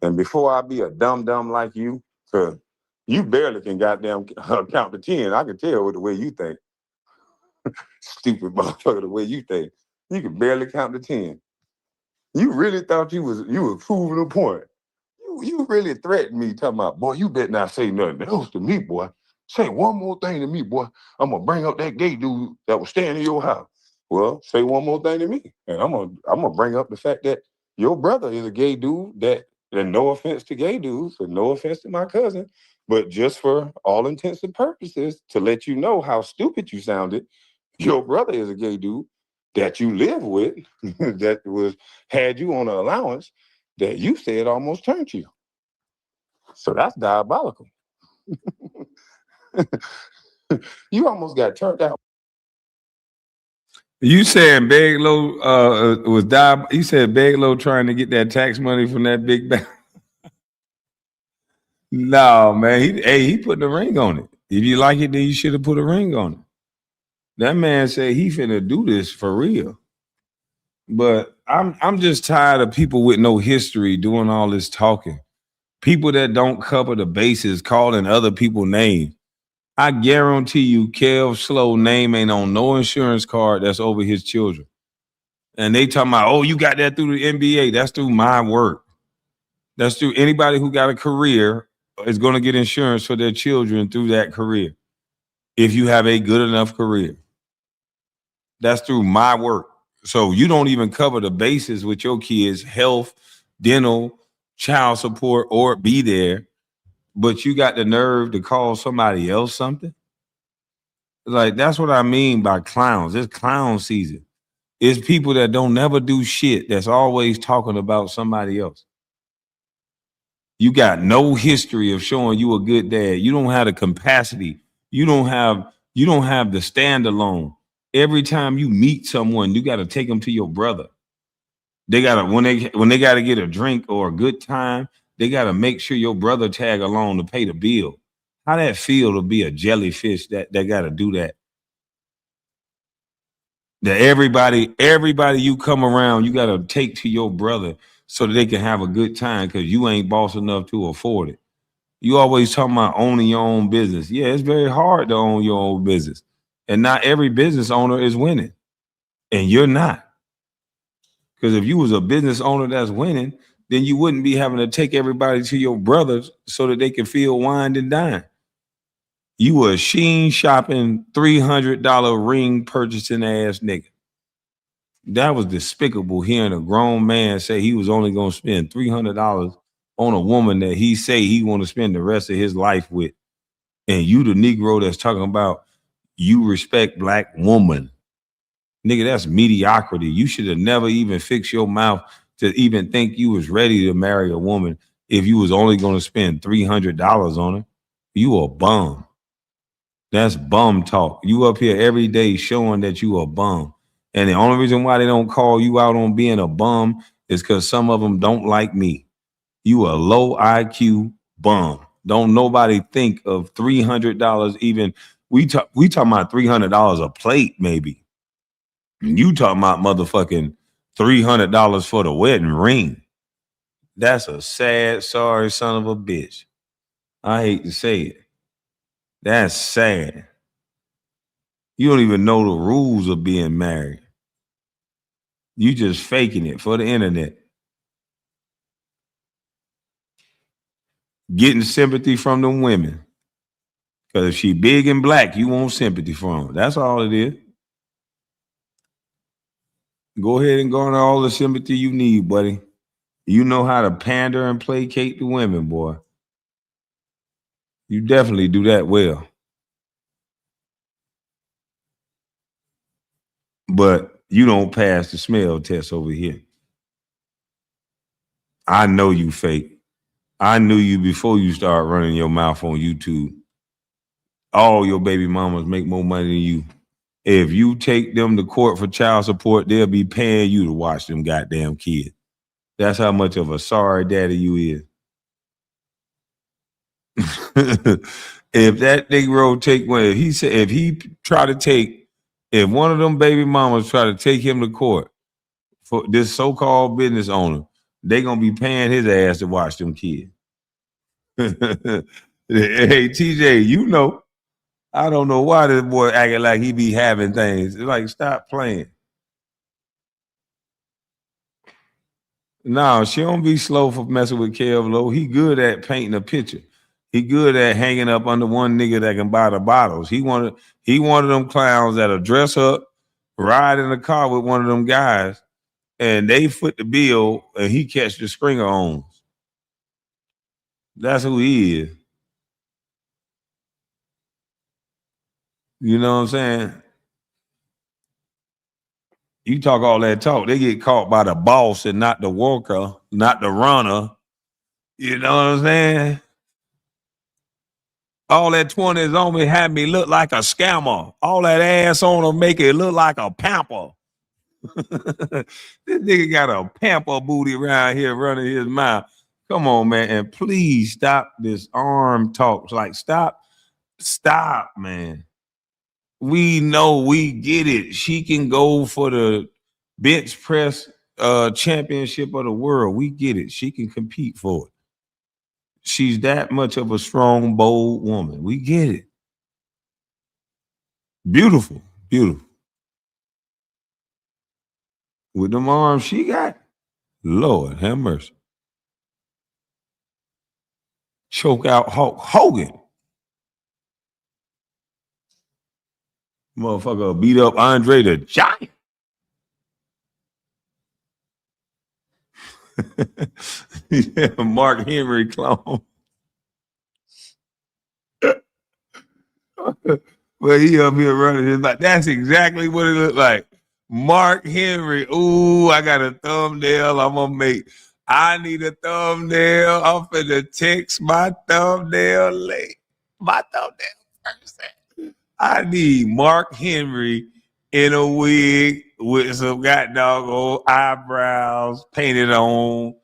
And before I be a dumb like you, cause you barely can goddamn count to 10. I can tell with the way you think. Stupid motherfucker, the way you think. You can barely count to 10. You really thought you was proving a point. You really threatened me, talking about, boy, you better not say nothing else to me, boy. Say one more thing to me, boy. I'm gonna bring up that gay dude that was staying in your house. Well, say one more thing to me, and I'm gonna bring up the fact that your brother is a gay dude. And no offense to gay dudes, and no offense to my cousin, but just for all intents and purposes, to let you know how stupid you sounded, your brother is a gay dude that you live with, that was had you on an allowance that you said almost turned you. So that's diabolical. You almost got turned out. You saying Big Low was you said Big Low trying to get that tax money from that big bank. No, man. He putting a ring on it. If you like it, then you should have put a ring on it. That man said he finna do this for real. But I'm just tired of people with no history doing all this talking. People that don't cover the bases, calling other people names. I guarantee you, Kev Slow name ain't on no insurance card that's over his children. And they talking about, oh, you got that through the NBA. That's through my work. That's through anybody who got a career is going to get insurance for their children through that career. If you have a good enough career, that's through my work. So you don't even cover the bases with your kids' health, dental, child support, or be there, but you got the nerve to call somebody else something. Like that's what I mean by clowns. It's clown season. It's people that don't never do shit that's always talking about somebody else. You got no history of showing you a good dad. You don't have the capacity. You don't have the standalone. Every time you meet someone, you got to take them to your brother. They gotta when they gotta get a drink or a good time, they gotta make sure your brother tag along to pay the bill. How that feel to be a jellyfish that gotta do that? That everybody you come around, you gotta take to your brother so that they can have a good time because you ain't boss enough to afford it. You always talking about owning your own business. Yeah, it's very hard to own your own business. And not every business owner is winning. And you're not. Because if you was a business owner that's winning, then you wouldn't be having to take everybody to your brothers so that they can feel wined and dine. You were a sheen shopping $300 ring purchasing ass nigga. That was despicable hearing a grown man say he was only gonna spend $300 on a woman that he say he want to spend the rest of his life with. And you the Negro that's talking about you respect black woman. Nigga, that's mediocrity. You should have never even fixed your mouth to even think you was ready to marry a woman if you was only going to spend $300 on her. You a bum. That's bum talk. You up here every day showing that you a bum. And the only reason why they don't call you out on being a bum is because some of them don't like me. You a low IQ bum. Don't nobody think of $300 even. We talking about $300 a plate, maybe. You talking about motherfucking $300 for the wedding ring. That's a sad, sorry son of a bitch. I hate to say it. That's sad. You don't even know the rules of being married. You just faking it for the internet. Getting sympathy from them women. Because if she big and black, you want sympathy from her. That's all it is. Go ahead and garner all the sympathy you need, buddy. You know how to pander and placate the women, boy. You definitely do that well. But you don't pass the smell test over here. I know you fake. I knew you before you start running your mouth on YouTube. All your baby mamas make more money than you. If you take them to court for child support, they'll be paying you to watch them goddamn kids. That's how much of a sorry daddy you is. If that Negro take one, if he try to take, if one of them baby mamas try to take him to court for this so-called business owner, they gonna be paying his ass to watch them kids. Hey TJ, you know, I don't know why this boy acting like he be having things. It's like, stop playing. No, she don't be slow for messing with Kev Low. He good at painting a picture. He good at hanging up under one nigga that can buy the bottles. He one of them clowns that'll dress up, ride in the car with one of them guys, and they foot the bill and he catch the Springer on. That's who he is. You know what I'm saying? You talk all that talk, they get caught by the boss and not the worker, not the runner. You know what I'm saying? All that 20s on me had me look like a scammer. All that ass on him make it look like a pamper. This nigga got a pamper booty around here running his mouth. Come on, man. And please stop this arm talk. Like, stop, man. We know, we get it. She can go for the bench press championship of the world. We get it. She can compete for it. She's that much of a strong, bold woman. We get it. Beautiful, beautiful. With them arms she got, Lord have mercy. Choke out Hulk Hogan. Motherfucker beat up Andre the Giant. Yeah, Mark Henry clone. Well, he up here running his mouth. That's exactly what it looked like. Mark Henry. Ooh, I got a thumbnail. I'm gonna make. I need a thumbnail. I'm finna text my thumbnail late. My thumbnail person. I need Mark Henry in a wig with some goddamn old eyebrows painted on.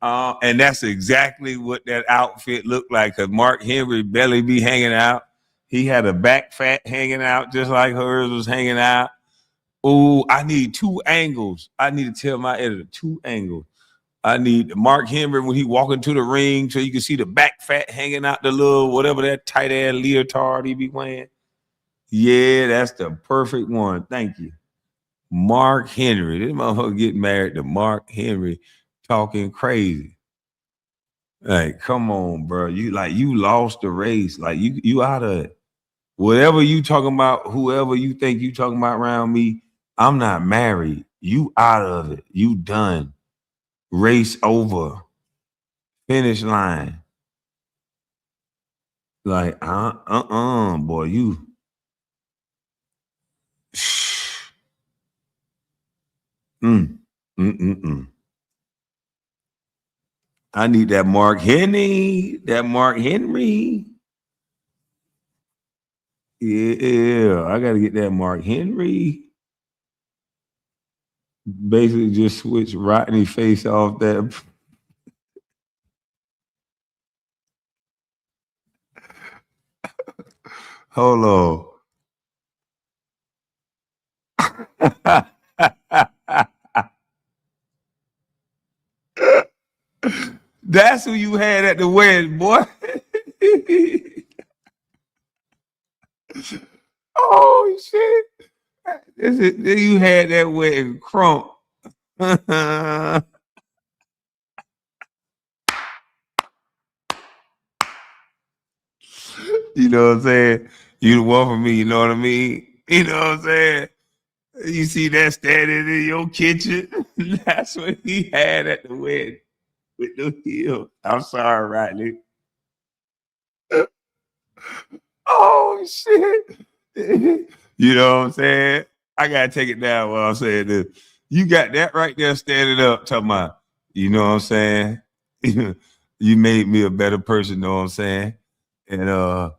And that's exactly what that outfit looked like. Cause Mark Henry belly be hanging out. He had a back fat hanging out just like hers was hanging out. Oh, I need two angles. I need to tell my editor two angles. I need Mark Henry when he walk into the ring so you can see the back fat hanging out the little whatever that tight ass leotard he be wearing. Yeah, that's the perfect one. Thank you. Mark Henry. This motherfucker getting married to Mark Henry talking crazy. Like, come on, bro. You lost the race. Like you out of it. Whatever you talking about, whoever you think you talking about around me, I'm not married. You out of it. You done. Race over. Finish line. Like, boy, you mm, mm. I need that Mark Henry. That Mark Henry. Yeah, I gotta get that Mark Henry. Basically just switch Rodney face off that. Hold on. That's who you had at the wedding, boy. Oh shit! You had that wedding crump. You know what I'm saying? You the one for me. You know what I mean? You know what I'm saying? You see that standing in your kitchen? That's what he had at the wedding with the heel. I'm sorry, Rodney. Oh shit. You know what I'm saying? I gotta take it down while I'm saying this. You got that right there standing up, talking about, you know what I'm saying? You made me a better person, know what I'm saying? And I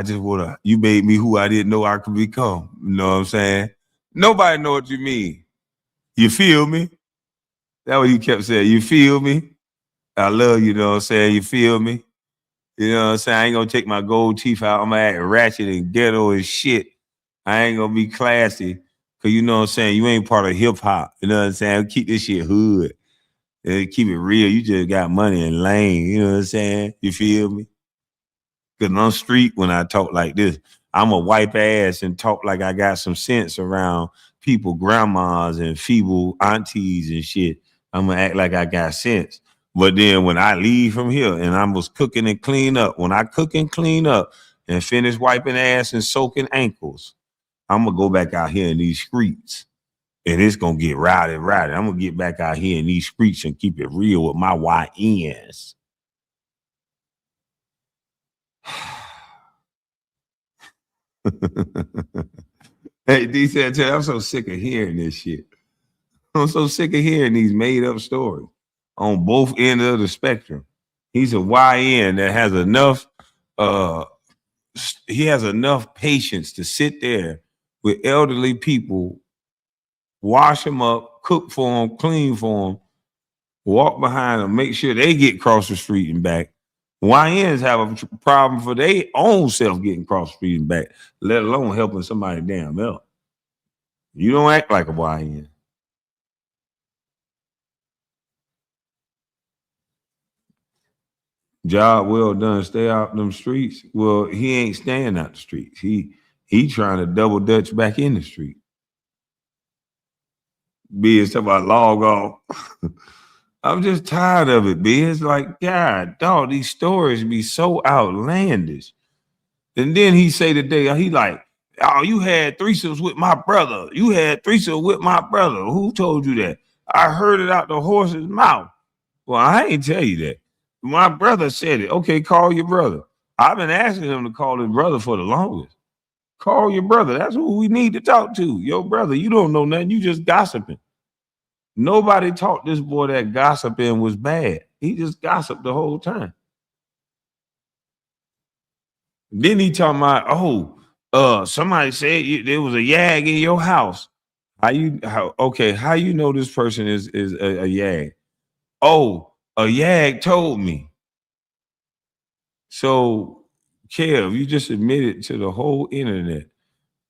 just wanna you made me who I didn't know I could become. You know what I'm saying? Nobody know what you mean. You feel me? That's what he kept saying. You feel me? I love you, know what I'm saying? You feel me? You know what I'm saying? I ain't gonna take my gold teeth out. I'm gonna act ratchet and ghetto as shit. I ain't gonna be classy. Cause you know what I'm saying? You ain't part of hip hop. You know what I'm saying? Keep this shit hood. Keep it real. You just got money and lane. You know what I'm saying? You feel me? Cause I'm street when I talk like this. I'm a wipe ass and talk like I got some sense around people, grandmas and feeble aunties and shit. I'm gonna act like I got sense. But then when I leave from here and I was cooking and clean up, when I cook and clean up and finish wiping ass and soaking ankles, I'm gonna go back out here in these streets and it's gonna get rowdy, rowdy. I'm gonna get back out here in these streets and keep it real with my YNs. Hey, D said, I'm so sick of hearing this shit. I'm so sick of hearing these made up stories on both ends of the spectrum. He's a YN that has enough uh he has enough patience to sit there with elderly people, wash them up, cook for them, clean for them, walk behind them, make sure they get across the street and back. YNs have a problem for their own self getting across the street and back, let alone helping somebody damn else. You don't act like a YN. Job well done. Stay out them streets. Well, he ain't staying out the streets. He trying to double dutch back in the street. Biz talking about log off. I'm just tired of it, Biz. Like, God, dog, these stories be so outlandish. And then he say today, he like, oh, you had threesomes with my brother. You had threesomes with my brother. Who told you that? I heard it out the horse's mouth. Well, I ain't tell you that. My brother said it. Okay, call your brother. I've been asking him to call his brother for the longest. Call your brother. That's who we need to talk to. Your brother. You don't know nothing. You just gossiping. Nobody taught this boy that gossiping was bad. He just gossiped the whole time. Then he talking about, oh, somebody said there was a yag in your house. How you know this person is a yag? Oh, a yag told me. So, Kev, you just admitted to the whole internet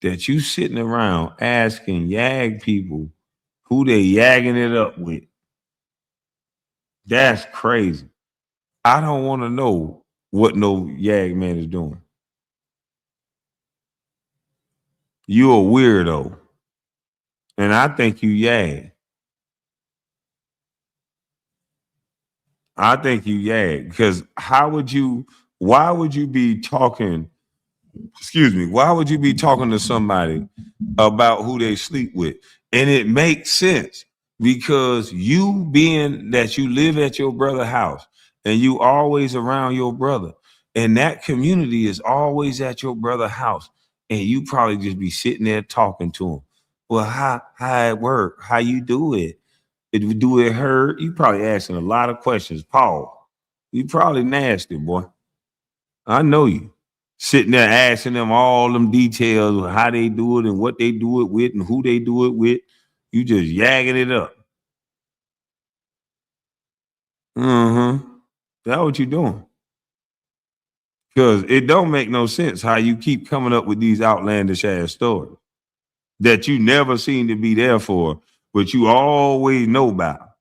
that you sitting around asking yag people who they yagging it up with. That's crazy. I don't want to know what no yag man is doing. You a weirdo. And I think you yag. I think you yag. Because why would you be talking, excuse me, why would you be talking to somebody about who they sleep with? And it makes sense because you being that you live at your brother's house and you always around your brother, and that community is always at your brother's house, and you probably just be sitting there talking to him. Well, how it work? How you do it? Do it hurt? You probably asking a lot of questions. Paul, you probably nasty, boy. I know you. Sitting there asking them all them details of how they do it and what they do it with and who they do it with. You just yagging it up. Mm-hmm. That's what you doing. Because it don't make no sense how you keep coming up with these outlandish ass stories that you never seem to be there for, but you always know about.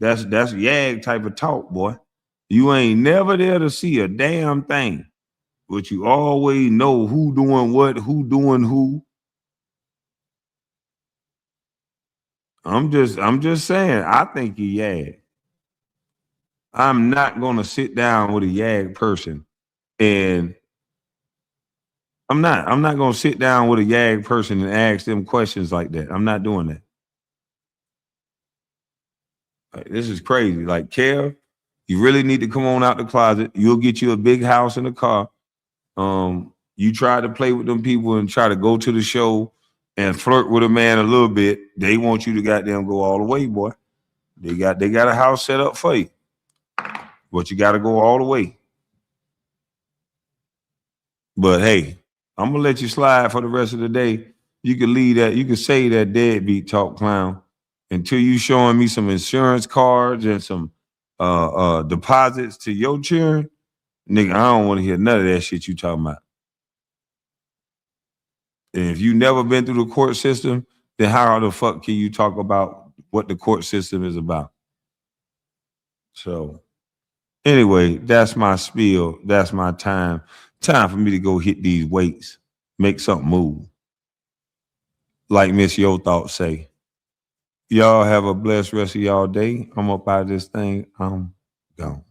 That's yag type of talk, boy. You ain't never there to see a damn thing, but you always know who doing what, who doing who. I'm just saying, I think you yag. I'm not gonna sit down with a yag person and I'm not gonna sit down with a yag person and ask them questions like that. I'm not doing that. Like, this is crazy. Like, Kev, you really need to come on out the closet. You'll get you a big house and a car. You try to play with them people and try to go to the show and flirt with a man a little bit. They want you to goddamn go all the way, boy. They got a house set up for you, but you got to go all the way. But hey, I'm gonna let you slide for the rest of the day. You can leave that. You can say that deadbeat talk, clown, until you showing me some insurance cards and some deposits to your children. Nigga, I don't want to hear none of that shit you talking about. And if you never been through the court system, then how the fuck can you talk about what the court system is about? So anyway, that's my spiel. That's my time. Time for me to go hit these weights, make something move. Like Miss Yo Thought say. Y'all have a blessed rest of y'all day. I'm up out of this thing. I'm gone.